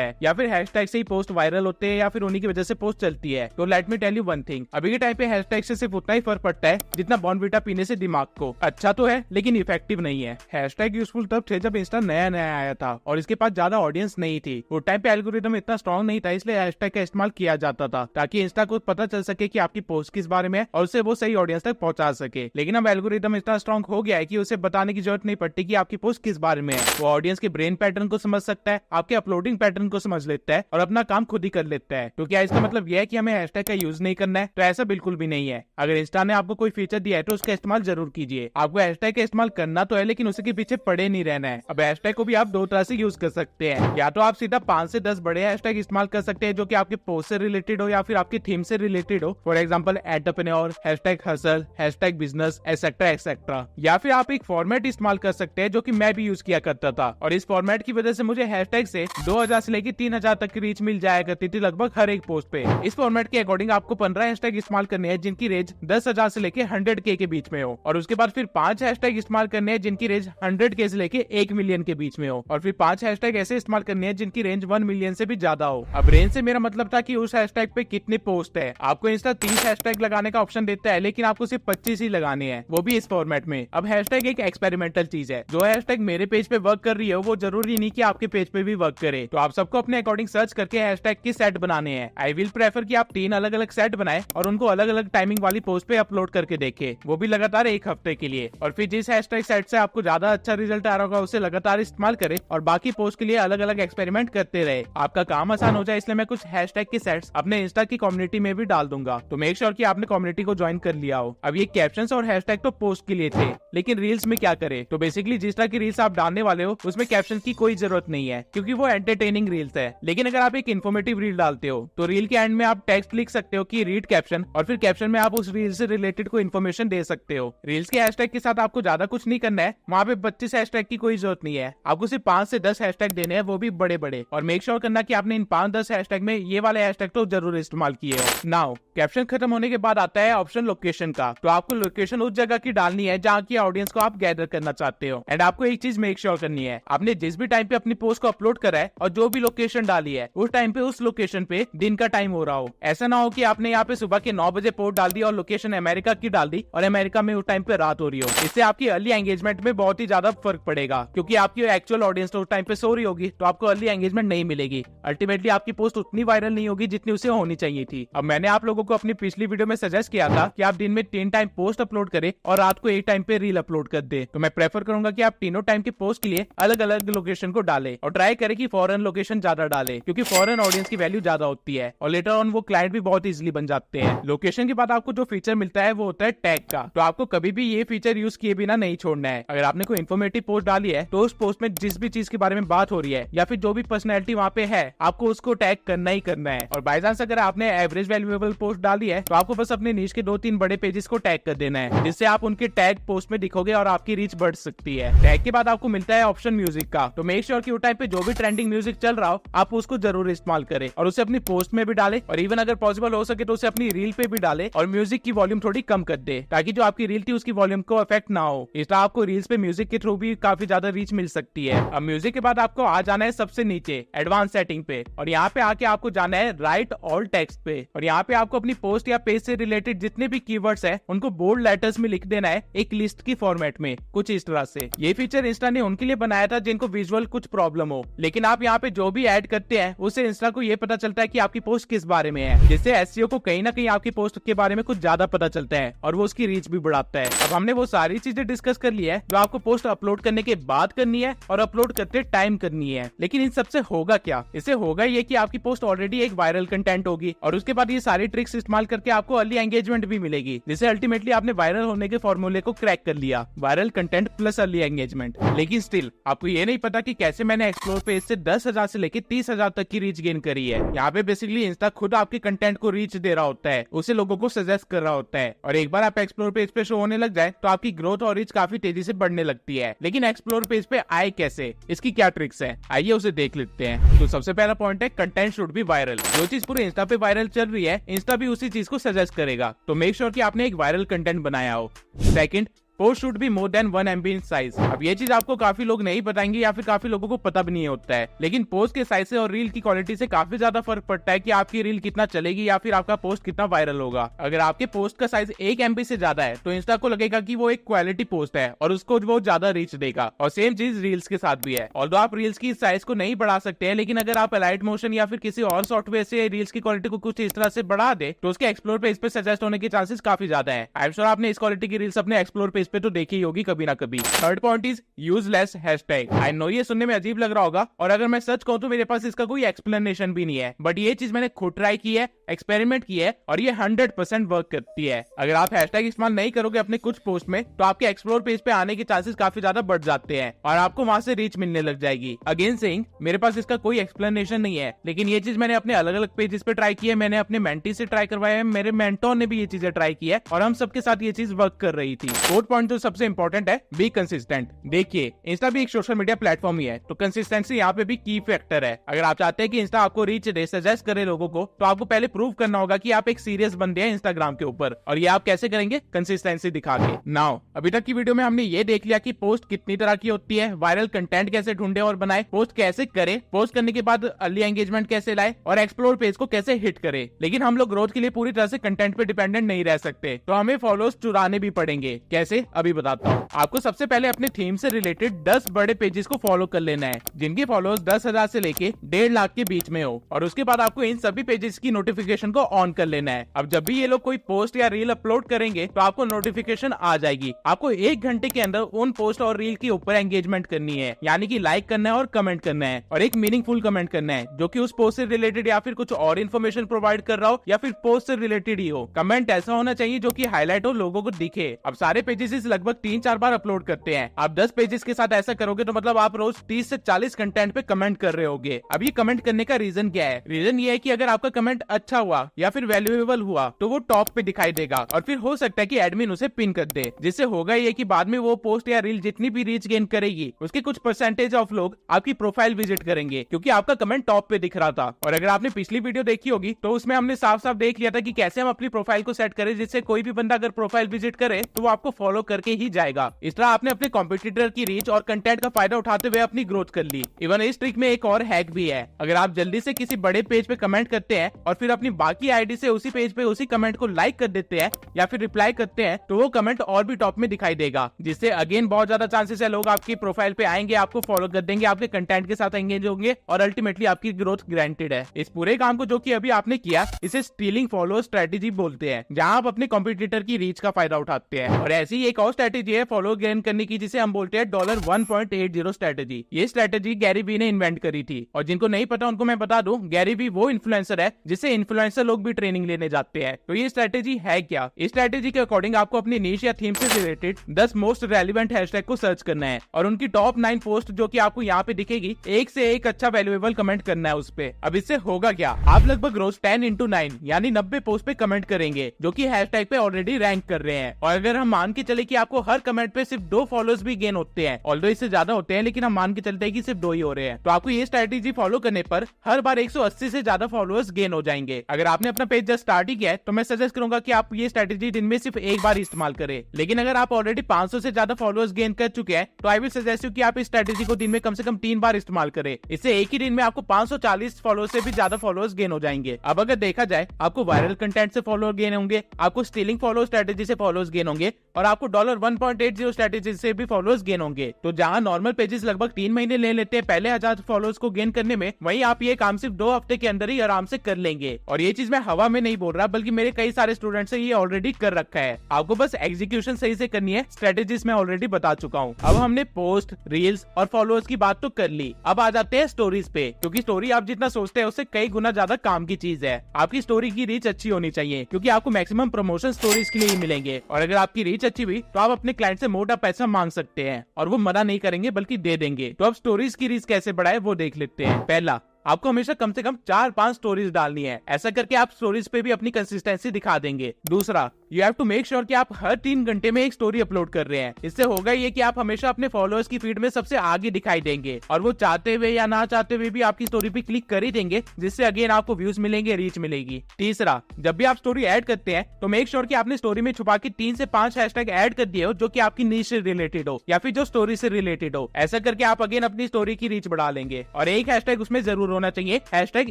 है, या फिर हैशटैग से ही पोस्ट वायरल होते हैं, या फिर उन्हीं की वजह से पोस्ट चलती है। तो let me tell you one thing, अभी के टाइम पे हैशटैग से सिर्फ उतना ही फर्क पड़ता है जितना बॉर्नवीटा पीने से दिमाग को। अच्छा तो है लेकिन इफेक्टिव नहीं है। हैशटैग यूजफुल तब थे जब इंस्टा नया नया आया था और इसके पास ज्यादा ऑडियंस नहीं थी। वो टाइम पे एल्गोरिथम इतना स्ट्रॉन्ग नहीं था, इसलिए हैशटैग का इस्तेमाल किया जाता था ताकि इंस्टा को पता चल सके कि आपकी पोस्ट किस बारे में है और उसे वो सही ऑडियंस तक पहुंचा सके। लेकिन अब एल्गोरिथम इतना स्ट्रॉन्ग हो गया है कि उसे बताने की जरूरत नहीं पड़ती कि आपकी पोस्ट किस बारे में है। वो ऑडियंस के ब्रेन पैटर्न को समझ सकता है, आपके अपलोडिंग पैटर्न को समझ लेता है और अपना काम खुद ही कर लेता है। तो क्या इसका मतलब यह है कि हमें हैशटैग का यूज नहीं करना है? तो ऐसा बिल्कुल भी नहीं है। अगर इंस्टा ने आपको कोई फीचर दिया है तो उसका इस्तेमाल जरूर कीजिए। आपको हैशटैग का इस्तेमाल करना तो है लेकिन उसी के पीछे पड़े नहीं रहना है। अब हैशटैग को भी आप दो तरह से यूज कर सकते हैं, या तो आप सीधा 5 से 10 बड़े हैशटैग इस्तेमाल कर सकते हैं जो कि आपके पोस्ट से रिलेटेड हो या फिर आपकी थीम से रिलेटेड हो। For example entrepreneur, hashtag hustle, hashtag business, etcetera etcetera. या फिर आप एक फॉर्मेट इस्तेमाल कर सकते हैं जो कि मैं भी यूज किया करता था, और इस फॉर्मेट की वजह से मुझे हैशटैग से 2000 से लेकर 3000 तक की रीच मिल जाया करती थी लगभग हर एक पोस्ट पे। इस फॉर्मेट के अकॉर्डिंग आपको 15 हैशटैग इस्तेमाल करने हैं जिनकी रेंज 10,000 से लेके 100K के बीच में हो, और उसके बाद फिर 5 हैशटैग इस्तेमाल करने हैं जिनकी रेंज 100K से लेके 1 मिलियन के बीच में हो, और फिर 5 हैशटैग ऐसे इस्तेमाल करने हैं जिनकी रेंज 1 मिलियन से भी ज्यादा हो। अब रेंज से मेरा मतलब था कि उस हैशटैग पे कितनी पोस्ट है। आपको इंस्टा 30 हैशटैग लगाने का ऑप्शन देता है लेकिन आपको सिर्फ 25 ही लगाने हैं, वो भी इस फॉर्मेट में। अब हैशटैग एक एक्सपेरिमेंटल चीज है, जो हैशटैग मेरे पेज पे वर्क कर रही है वो जरूरी नहीं कि आपके पेज पे भी वर्क करे। तो आप सबको अपने अकॉर्डिंग सर्च करके हैशटैग की सेट बनाने हैं। आई विल प्रेफर कि आप 3 अलग अलग सेट बनाए और उनको अलग अलग टाइमिंग वाली पोस्ट पे अपलोड करके देखें, वो भी लगातार 1 हफ्ते के लिए। और फिर जिस हैशटैग सेट से आपको ज्यादा अच्छा रिजल्ट आ रहा होगा उसे लगातार इस्तेमाल करें और बाकी पोस्ट के लिए अलग अलग एक्सपेरिमेंट करते रहे। आपका काम आसान हो जाए इसलिए मैं कुछ हैशटैग के सेट्स अपने इंस्टा की कम्युनिटी में भी डाल दूंगा, तो मेक श्योर कि आपने कम्युनिटी को ज्वाइन कर लिया हो। अब ये कैप्शंस और हैशटैग तो पोस्ट के लिए थे, लेकिन रील्स में क्या करें? तो बेसिकली जिस तरह की रील्स आप डालने वाले हो उसमें कैप्शन की कोई जरूरत नहीं है क्योंकि वो एंटरटेनिंग रील्स है। लेकिन अगर आप एक इन्फॉर्मेटिव रील डालते हो तो रील के एंड में आप टेक्स्ट लिख सकते हो कि रीड कैप्शन, और फिर कैप्शन में आप उस रील से रिलेटेड कोई इन्फॉर्मेशन दे सकते हो। रील्स के हैशटैग के साथ आपको ज्यादा कुछ नहीं करना है, वहाँ पे 25 हैशटैग की कोई जरूरत नहीं है, आपको सिर्फ 5 से 10 हैशटैग देने हैं, वो भी बड़े बड़े। और मेक श्योर करना कि आपने इन 5-10 हैशटैग में ये वाले हैशटैग तो जरूर इस्तेमाल किए हो। नाउ कैप्शन खत्म होने के बाद आता है ऑप्शन लोकेशन का। तो आपको लोकेशन उस जगह की डालनी है जहाँ की ऑडियंस को आप गैदर करना चाहते हो। एंड आपको एक चीज मेक श्योर करनी है, आपने जिस भी टाइम पे अपनी पोस्ट को अपलोड करा है और जो भी लोकेशन डाली है उस टाइम पे उस लोकेशन पे दिन का टाइम हो रहा हो। ऐसा ना हो कि आपने यहाँ पे सुबह के 9 बजे पोस्ट डाल दी और लोकेशन अमेरिका की डाल दी और अमेरिका में उस टाइम पे रात हो रही हो। इससे आपकी अर्ली एंगेजमेंट में बहुत ही ज्यादा फर्क पड़ेगा क्योंकि आपकी एक्चुअल ऑडियंस तो उस टाइम पे सो रही होगी, तो आपको अर्ली एंगेजमेंट नहीं मिलेगी। अल्टीमेटली आपकी पोस्ट उतनी वायरल नहीं होगी जितनी उसे होनी चाहिए थी। अब मैंने आप लोगों को अपनी पिछली वीडियो में सजेस्ट किया था कि आप दिन में 3 टाइम पोस्ट अपलोड करें और रात को 1 टाइम पे रील अपलोड कर दे। तो मैं प्रेफर करूंगा कि आप तीनों टाइम की पोस्ट के लिए अलग अलग लोकेशन को डालें और ट्राई करें कि फॉरेन लोकेशन ज्यादा डाले क्योंकि फॉरेन ऑडियंस की वैल्यू ज्यादा होती है और लेटर ऑन वो क्लाइंट भी बहुत इजीली बन जाते हैं। लोकेशन के बाद आपको जो फीचर मिलता है वो होता है टैग का। तो आपको कभी भी ये फीचर यूज किए बिना नहीं छोड़ना है। अगर आपने कोई इन्फॉर्मेटिव पोस्ट डाली है तो उस पोस्ट में जिस भी चीज के बारे में बात हो रही है या फिर जो भी पर्सनैलिटी वहाँ पे है आपको उसको टैग करना ही करना है। और बाय चांस अगर आपने एवरेज वैल्यूएबल पोस्ट डाली है तो आपको बस अपने नीच के 2-3 बड़े पेजेस को टैग कर देना है जिससे आप उनके टैग पोस्ट में दिखोगे और आपकी रीच बढ़ सकती है। टैग के बाद आपको मिलता है ऑप्शन म्यूजिक का। तो मेक श्योर कि उस टाइम पे जो भी ट्रेंडिंग म्यूजिक चल रहा हो आप उसको जरूर इस्तेमाल करें और उसे अपनी पोस्ट में भी डालें और इवन अगर पॉसिबल हो सके तो उसे अपनी रील पे भी डालें और म्यूजिक की वॉल्यूम थोड़ी कम कर दे ताकि जो आपकी रील थी उसकी वॉल्यूम को इफेक्ट ना हो। इस तरह आपको रील्स पे म्यूजिक के थ्रू भी काफी ज्यादा रीच मिल सकती है। अब म्यूजिक के बाद आपको आ जाना है सबसे नीचे एडवांस सेटिंग पे और यहाँ पे आके आपको जाना है राइट ऑल टेक्स्ट पे और यहाँ पे आपको अपनी पोस्ट या पेज से रिलेटेड जितने भी कीवर्ड्स है उनको बोल्ड लेटर्स में लिख देना है एक लिस्ट की फॉर्मेट में कुछ इस तरह से। ये फीचर इंस्टा ने उनके लिए बनाया था जिनको विजुअल कुछ प्रॉब्लम हो, लेकिन आप यहाँ पे जो भी ऐड करते हैं उससे इंस्टा को ये पता चलता है कि आपकी पोस्ट किस बारे में है, जिससे एसईओ को कहीं ना कहीं आपकी पोस्ट के बारे में कुछ ज्यादा पता चलता है और वो उसकी रीच भी बढ़ाता है। अब हमने वो सारी चीजें डिस्कस कर ली है जो आपको पोस्ट अपलोड करने के बाद करनी है और अपलोड करते टाइम करनी है। लेकिन इन सबसे होगा क्या? इससे होगा ये कि आपकी पोस्ट ऑलरेडी एक वायरल कंटेंट होगी और उसके बाद ये सारी ट्रिक्स इस्तेमाल करके आपको अर्ली एंगेजमेंट भी मिलेगी, जिससे अल्टीमेटली आपने वायरल होने के फॉर्मूले को क्रैक कर लिया, viral content plus early engagement. लेकिन स्टिल आपको ये नहीं पता कि कैसे मैंने एक्सप्लोर पेज से 10,000 से लेकर 30,000 तक की रीच गेन करी है। यहाँ पे बेसिकली इंस्टा खुद आपके कंटेंट को रीच दे रहा होता है, उसे लोगों को सजेस्ट कर रहा होता है और एक बार आप एक्सप्लोर पेज पे शो होने लग जाए तो आपकी ग्रोथ और रीच काफी तेजी से बढ़ने लगती है। लेकिन एक्सप्लोर पेज पे आए कैसे, इसकी क्या ट्रिक्स है, आइए उसे देख लेते हैं। तो सबसे पहला पॉइंट है कंटेंट शुड बी वायरल। जो चीज पूरे इंस्टा पे वायरल चल रही है इंस्टा भी उसी चीज को सजेस्ट करेगा, तो मेक श्योर कि आपने एक वायरल कंटेंट बनाया हो। Second, post should be more than 1 MB in size. अब ये चीज आपको काफी लोग नहीं बताएंगे या फिर काफी लोगों को पता भी नहीं होता है, लेकिन पोस्ट के साइज से और रील की क्वालिटी से काफी ज्यादा फर्क पड़ता है कि आपकी रील कितना चलेगी या फिर आपका पोस्ट कितना वायरल होगा। अगर आपके पोस्ट का साइज 1 MB से ज्यादा है तो इंस्टा को लगेगा कि वो एक क्वालिटी पोस्ट है और उसको वो ज्यादा रीच देगा। और सेम चीज रील्स के साथ भी है। ऑल्दो आप रील्स की साइज को नहीं बढ़ा सकते हैं, लेकिन अगर आप एलाइट मोशन या फिर किसी और सॉफ्टवेयर से रील्स की क्वालिटी को कुछ इस तरह से बढ़ा दे तो उसके एक्सप्लोर पेज पे सजेस्ट होने के चांसेस काफी ज्यादा है। आई एम श्योर आपने इस क्वालिटी की रील्स अपने एक्सप्लोर पेज पे तो देखी ही होगी कभी ना कभी। Third point is use less hashtag. I know ये सुनने में अजीब लग रहा होगा और अगर मैं सच कहूं तो मेरे पास इसका कोई एक्सप्लेनेशन भी नहीं है, बट ये चीज मैंने खुद ट्राई की है, एक्सपेरिमेंट की है और ये 100% वर्क करती है। अगर आप हैशटैग इस्तेमाल नहीं करोगे अपने कुछ पोस्ट में तो आपके एक्सप्लोर पेज पे आने के चांसेस काफी ज्यादा बढ़ जाते हैं और आपको वहां से रीच मिलने लग जाएगी। अगेन सेइंग, मेरे पास इसका कोई एक्सप्लेनेशन नहीं है, लेकिन ये चीज मैंने अपने अलग अलग पेजेस पे ट्राई की है, मैंने अपने मेंटी से ट्राई करवाया है, मेरे मेंटोर ने भी ये चीजें ट्राई की है और हम सबके साथ ये चीज वर्क कर रही थी। फोर्थ पॉइंट जो सबसे इंपॉर्टेंट है, बी कंसिस्टेंट। देखिए, इंस्टा भी एक सोशल मीडिया प्लेटफॉर्म ही है, तो कंसिस्टेंसी यहाँ पे भी की फैक्टर है। अगर आप चाहते हैं कि इंस्टा आपको रीच दे, सजेस्ट करे लोगों को, तो आपको पहले प्रूव करना होगा कि आप एक सीरियस बंदे हैं इंस्टाग्राम के ऊपर, और ये आप कैसे करेंगे? कंसिस्टेंसी दिखा के। नाउ अभी तक की वीडियो में हमने ये देख लिया कि पोस्ट कितनी तरह की होती है, वायरल कंटेंट कैसे ढूंढे और बनाए, पोस्ट कैसे करे, पोस्ट करने के बाद अर्ली एंगेजमेंट कैसे लाए और एक्सप्लोर पेज को कैसे हिट करे। लेकिन हम लोग ग्रोथ के लिए पूरी तरह से कंटेंट पे डिपेंडेंट नहीं रह सकते, तो हमें फॉलोअर्स चुराने भी पड़ेंगे। कैसे? अभी बताता हूँ। आपको सबसे पहले अपने थीम से रिलेटेड 10 बड़े पेजेस को फॉलो कर लेना है जिनके फॉलोअर्स 10,000 से लेके 1.5 लाख के बीच में हो, और उसके बाद आपको इन सभी पेजेस की नोटिफिकेशन को ऑन कर लेना है। अब जब भी ये लोग कोई पोस्ट या रील अपलोड करेंगे तो आपको नोटिफिकेशन आ जाएगी। आपको 1 घंटे के अंदर उन पोस्ट और रील के ऊपर एंगेजमेंट करनी है, यानी कि लाइक करना है और कमेंट करना है, और एक मीनिंगफुल कमेंट करना है जो कि उस पोस्ट से रिलेटेड या फिर कुछ और इन्फॉर्मेशन प्रोवाइड कर रहा हो या फिर पोस्ट से रिलेटेड ही हो। कमेंट ऐसा होना चाहिए जो कि हाईलाइट हो, लोगों को दिखे। अब सारे पेजेस लगभग 3-4 बार अपलोड करते हैं। आप 10 पेजेस के साथ ऐसा करोगे तो मतलब आप रोज 30 से 40 कंटेंट पे कमेंट कर रहे होगे। अब ये कमेंट करने का रीजन क्या है? रीजन ये है कि अगर आपका कमेंट अच्छा हुआ या फिर वैल्यूएबल हुआ तो वो टॉप पे दिखाई देगा, और फिर हो सकता है कि एडमिन उसे पिन कर दे, जिससे होगा ये कि बाद में वो पोस्ट या रील जितनी भी रीच गेन करेगी उसके कुछ परसेंटेज ऑफ लोग आपकी प्रोफाइल विजिट करेंगे क्योंकि आपका कमेंट टॉप पे दिख रहा था। और अगर आपने पिछली वीडियो देखी होगी तो उसमें हमने साफ साफ देख लिया था कि कैसे हम अपनी प्रोफाइल को सेट करें जिससे कोई भी बंदा अगर प्रोफाइल विजिट करे तो वो आपको फॉलो करके ही जाएगा। इस तरह आपने अपने कॉम्पिटिटर की रीच और कंटेंट का फायदा उठाते हुए अपनी ग्रोथ कर ली। इवन इस ट्रिक में एक और हैक भी है। अगर आप जल्दी से किसी बड़े पेज पे कमेंट करते हैं और फिर अपनी बाकी आईडी से उसी पेज पे उसी कमेंट को लाइक कर देते हैं या फिर रिप्लाई करते हैं तो वो कमेंट और भी टॉप में दिखाई देगा, जिससे अगेन बहुत ज्यादा चांसेस है लोग आपकी प्रोफाइल पे आएंगे, आपको फॉलो कर देंगे, आपके कंटेंट के साथ एंगेज होंगे और अल्टीमेटली आपकी ग्रोथ ग्रांटेड है। इस पूरे काम को जो कि अभी आपने किया, इसे स्टीलिंग फॉलो स्ट्रेटेजी बोलते हैं, जहां आप अपने कॉम्पिटिटर की रीच का फायदा उठाते हैं। और ऐसी एक और स्ट्रेटेजी है फॉलो गेन करने की जिसे हम बोलते हैं $1.80 स्ट्रेटेजी। ये स्ट्रेटेजी गैरी वी ने इन्वेंट करी थी, और जिनको नहीं पता उनको मैं बता दूं, गैरी वी वो इन्फ्लुएंसर है जिससे इन्फ्लुएंसर लोग भी ट्रेनिंग लेने जाते हैं। तो ये स्ट्रेटेजी है क्या? इस स्ट्रेटेजी के अकॉर्डिंग आपको अपनी नीश या थीम से रिलेटेड 10 मोस्ट रेलिवेंट हैशटैग को सर्च करना है और उनकी टॉप 9 पोस्ट जो कि आपको यहाँ पे दिखेगी, एक से एक अच्छा वैल्यूएबल कमेंट करना है उस पे। अब इससे होगा क्या? आप लगभग रोज 10x9 यानी 90 पोस्ट पे कमेंट करेंगे जो कि हैशटैग पे ऑलरेडी रैंक कर रहे हैं। और अगर हम मान के चले कि आपको हर कमेंट पे सिर्फ 2 फॉलोअर्स भी गेन होते हैं, ऑल्दो इससे ज्यादा होते हैं लेकिन हम मान के चलते हैं कि सिर्फ 2 ही हो रहे हैं, तो आपको ये स्ट्रेटेजी फॉलो करने पर हर बार 180 से ज्यादा फॉलोअर्स गेन हो जाएंगे। अगर आपने अपना पेज जस्ट स्टार्ट ही किया है तो मैं सजेस्ट करूंगा कि आप ये स्ट्रेटेजी दिन में सिर्फ एक बार इस्तेमाल करें। लेकिन अगर आप ऑलरेडी 500 से ज्यादा फॉलोअर्स गेन कर चुके हैं तो आई विल सजेस्ट यू कि आप इस स्ट्रेटेजी को दिन में कम से कम 3 बार इस्तेमाल करें। इससे एक ही दिन में आपको 540 फॉलोअर्स से भी ज्यादा फॉलोअर्स गेन हो जाएंगे। अब अगर देखा जाए, आपको वायरल कंटेंट से फॉलोअर गेन होंगे, आपको स्टीलिंग फॉलो स्ट्रेटेजी से फॉलोअर्स गेन होंगे और आपको $1.80 स्ट्रेटेजी से भी फॉलोअर्स गेन होंगे। तो जहां नॉर्मल पेजेस लगभग 3 महीने ले लेते हैं पहले 1000 फॉलोअर्स को गेन करने में, वहीं आप ये काम सिर्फ 2 हफ्ते के अंदर ही आराम से कर लेंगे। और ये चीज मैं हवा में नहीं बोल रहा, बल्कि मेरे कई सारे स्टूडेंट्स ये ऑलरेडी कर रखा है। आपको बस एग्जीक्यूशन सही से करनी है। स्ट्रेटेजीज मैं ऑलरेडी बता चुका हूँ। अब हमने पोस्ट, रील्स और फॉलोअर्स की बात तो कर ली, अब आ जाते हैं स्टोरीज पे, क्योंकि स्टोरी आप जितना सोचते हैं उससे कई गुना ज्यादा काम की चीज है। आपकी स्टोरी की रीच अच्छी होनी चाहिए क्योंकि आपको मैक्सिमम प्रमोशन स्टोरीज के लिए ही मिलेंगे, और अगर आपकी रीच अच्छी हुई तो आप अपने क्लाइंट से मोटा पैसा मांग सकते हैं और वो मना नहीं करेंगे बल्कि दे देंगे। तो अब स्टोरीज की रीच कैसे बढ़ाए वो देख लेते हैं। पहला, आपको हमेशा कम से कम 4-5 स्टोरीज डालनी है। ऐसा करके आप स्टोरीज पे भी अपनी कंसिस्टेंसी दिखा देंगे। दूसरा, you have to make sure कि आप हर 3 घंटे में एक स्टोरी अपलोड कर रहे हैं। इससे होगा ये कि आप हमेशा अपने फॉलोअर्स की फीड में सबसे आगे दिखाई देंगे और वो चाहते हुए या ना चाहते हुए भी आपकी स्टोरी पे क्लिक कर ही देंगे, जिससे अगेन आपको व्यूज मिलेंगे, रीच मिलेगी। तीसरा, जब भी आप स्टोरी ऐड करते हैं तो मेक श्योर कि आपने स्टोरी में छुपा के 3 से 5 हैशटैग ऐड कर दिए हो जो कि आपकी नीश से रिलेटेड हो या फिर जो स्टोरी से रिलेटेड हो। ऐसा करके आप अगेन अपनी स्टोरी की रीच बढ़ा लेंगे और एक हैशटैग उसमें जरूर होना चाहिए, हैशटैग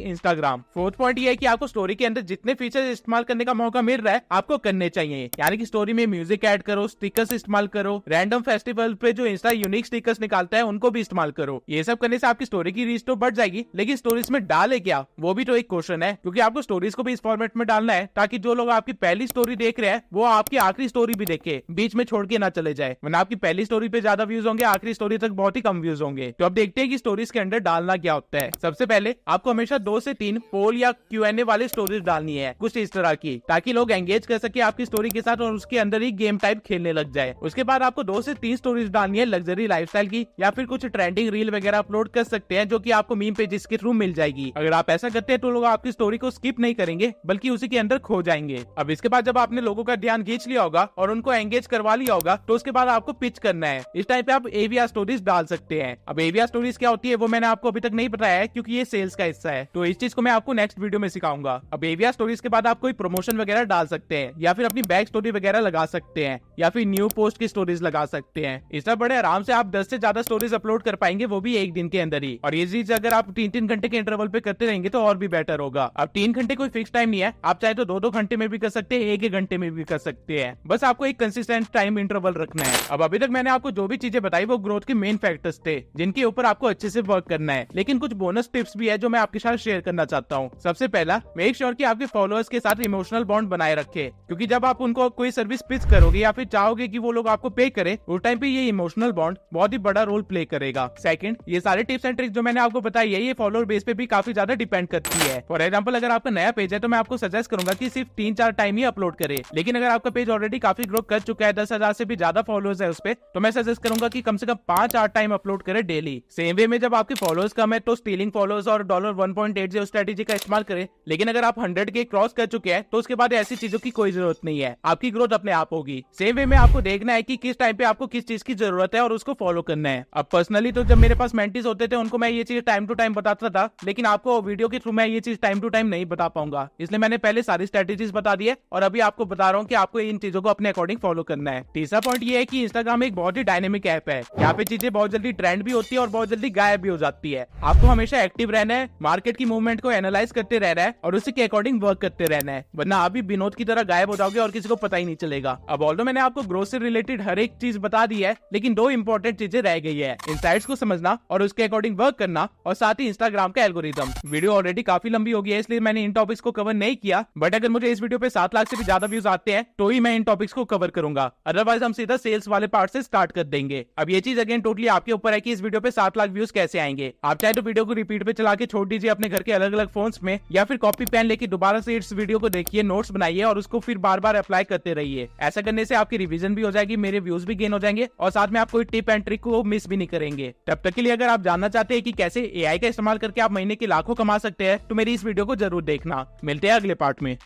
इंस्टाग्राम। फोर्थ पॉइंट ये है कि आपको स्टोरी के अंदर जितने फीचर्स इस्तेमाल करने का मौका मिल रहा है आपको करने चाहिए, यानी कि स्टोरी में म्यूजिक ऐड करो, स्टिकर्स इस्तेमाल करो, रैंडम फेस्टिवल पे जो इंस्टा यूनिक स्टिकर्स निकालता है उनको भी इस्तेमाल करो। ये सब करने से आपकी स्टोरी की रीच तो बढ़ जाएगी, लेकिन स्टोरीज में डाले क्या, वो भी तो एक क्वेश्चन है, क्योंकि आपको स्टोरीज को भी इस फॉर्मेट में डालना है ताकि जो लोग आपकी पहली स्टोरी देख रहे हैं वो आपकी आखिरी स्टोरी भी देखे, बीच में छोड़ के ना चले जाए, वरना आपकी पहली स्टोरी पे ज्यादा व्यूज होंगे, आखिरी स्टोरी तक बहुत ही कम व्यूज होंगे। तो अब देखते हैं कि स्टोरीज के अंदर डालना क्या होता है। सबसे पहले आपको हमेशा 2 से 3 पोल या Q&A वाली स्टोरीज डालनी है, कुछ इस तरह की, ताकि लोग एंगेज कर सके आपकी स्टोरी के साथ और उसके अंदर ही गेम टाइप खेलने लग जाए। उसके बाद आपको 2 से 3 स्टोरीज डालनी है लग्जरी लाइफस्टाइल की, या फिर कुछ ट्रेंडिंग रील वगैरह अपलोड कर सकते हैं जो कि आपको मीम पेजेस के थ्रू मिल जाएगी। अगर आप ऐसा करते हैं तो लोग आपकी स्टोरी को स्किप नहीं करेंगे बल्कि उसी के अंदर खो जाएंगे। अब इसके बाद जब आपने लोगों का ध्यान खींच लिया होगा और उनको एंगेज करवा लिया होगा तो उसके बाद आपको पिच करना है। इस टाइम पे आप AVR स्टोरीज डाल सकते हैं। अब AVR स्टोरीज क्या होती है वो मैंने आपको अभी तक नहीं बताया है क्योंकि ये सेल्स का हिस्सा है, तो इस चीज को मैं आपको नेक्स्ट वीडियो में सिखाऊंगा। अब AVR स्टोरीज के बाद आप कोई प्रमोशन वगैरह डाल सकते हैं या फिर अपनी बैक स्टोरी वगैरह लगा सकते हैं या फिर न्यू पोस्ट की स्टोरीज लगा सकते हैं। इस तरह बड़े आराम से आप 10 से ज्यादा स्टोरीज अपलोड कर पाएंगे, वो भी एक दिन के अंदर ही। और ये चीज अगर आप 3-3 घंटे के इंटरवल पे करते रहेंगे तो और भी बेटर होगा। अब 3 घंटे कोई फिक्स टाइम नहीं है, आप चाहे तो 2-2 घंटे में भी कर सकते हैं, 1-1 घंटे में भी कर सकते हैं, बस आपको एक कंसिस्टेंट टाइम इंटरवल रखना है। अब अभी तक मैंने आपको जो भी चीजें बताई वो ग्रोथ के मेन फैक्टर्स थे जिनके ऊपर आपको अच्छे से वर्क करना है, लेकिन कुछ बोनस टिप्स भी है जो मैं आपके साथ शेयर करना चाहता हूँ। सबसे पहला, मेक श्योर कि आपके फॉलोअर्स के साथ इमोशनल बॉन्ड बनाए रखे, क्योंकि जब आप उनको कोई सर्विस पिच करोगे या फिर चाहोगे कि वो लोग आपको पे करे, उस टाइम पे ये इमोशनल बॉन्ड बहुत ही बड़ा रोल प्ले करेगा। सेकंड, ये सारे टिप्स एंड ट्रिक्स जो मैंने आपको बताई है ये फॉलोअर बेस पे भी काफी ज्यादा डिपेंड करती है। फॉर एग्जांपल, अगर आपका नया पेज है तो मैं आपको सजेस्ट करूंगा कि सिर्फ 3-4 टाइम ही अपलोड करे, लेकिन अगर आपका पेज ऑलरेडी काफी ग्रो कर चुका है, 10,000 से भी ज्यादा फॉलोअर्स है उस पे, तो मैं सजेस्ट करूंगा कि कम से कम 5-8 टाइम अपलोड करे डेली। सेम वे में जब आपके फॉलोअर्स कम है तो स्टीलिंग फॉलोअर्स और $1.8 स्ट्रेटेजी का इस्तेमाल करें, लेकिन अगर आप 100 के क्रॉस कर चुके हैं तो उसके बाद ऐसी चीजों की कोई जरूरत नहीं है, आपकी ग्रोथ अपने आप होगी। सेम वे में आपको देखना है कि किस टाइम पे आपको किस चीज की जरूरत है और उसको फॉलो करना है। अब पर्सनली तो जब मेरे पास मेंटीज होते थे उनको मैं ये चीज टाइम टू टाइम बताता था, लेकिन आपको वीडियो के थ्रू मैं ये चीज टाइम टू टाइम नहीं बता पाऊंगा, इसलिए मैंने पहले सारी स्ट्रेटेजीज बता दी है और अभी आपको बता रहा हूँ कि आपको इन चीजों को अपने अकॉर्डिंग फॉलो करना है। तीसरा पॉइंट ये है कि इंस्टाग्राम एक बहुत ही डायनेमिक ऐप है, यहाँ पे चीजें बहुत जल्दी ट्रेंड भी होती है और बहुत जल्दी गायब भी हो जाती है। आपको हमेशा एक्टिव रहना है, मार्केट की मूवमेंट को एनालाइज करते रहना है और उसी के अकॉर्डिंग वर्क करते रहना है, वरना आप भी विनोद की तरह गायब हो जाओगे और किसी को पता ही नहीं चलेगा। अब ऑल्दो मैंने आपको ग्रोथ से रिलेटेड हर एक चीज बता दी है, लेकिन 2 इंपॉर्टेंट चीजें रह गई है, इनसाइट्स को समझना और उसके अकॉर्डिंग वर्क करना, और साथ ही इंस्टाग्राम का एल्गोरिथम। वीडियो ऑलरेडी काफी लंबी हो गई है इसलिए मैंने इन टॉपिक्स को कवर नहीं किया, बट अगर मुझे इस वीडियो पे 7 लाख से भी ज्यादा व्यूज आते हैं तो ही मैं इन टॉपिक्स को कवर करूंगा, अदरवाइज हम सीधा सेल्स वाले पार्ट से स्टार्ट कर देंगे। अब ये चीज अगेन टोटली आपके ऊपर है कि इस वीडियो पे 7 लाख व्यूज कैसे आएंगे। आप चाहे तो वीडियो को रिपीट पे चला के छोड़ दीजिए अपने घर के अलग अलग फोन्स में, या फिर कॉपी पेन लेके दोबारा से इस वीडियो को देखिए, नोट्स बनाइए और उसको फिर बार बार अप्लाई करते रहिए। ऐसा करने से आपकी रिवीजन भी हो जाएगी, मेरे व्यूज भी गेन हो जाएंगे और साथ में आप कोई टिप एंड ट्रिक को मिस भी नहीं करेंगे। तब तक के लिए अगर आप जानना चाहते हैं कि कैसे AI का इस्तेमाल करके आप महीने के लाखों कमा सकते हैं तो मेरी इस वीडियो को जरूर देखना। मिलते हैं अगले पार्ट में।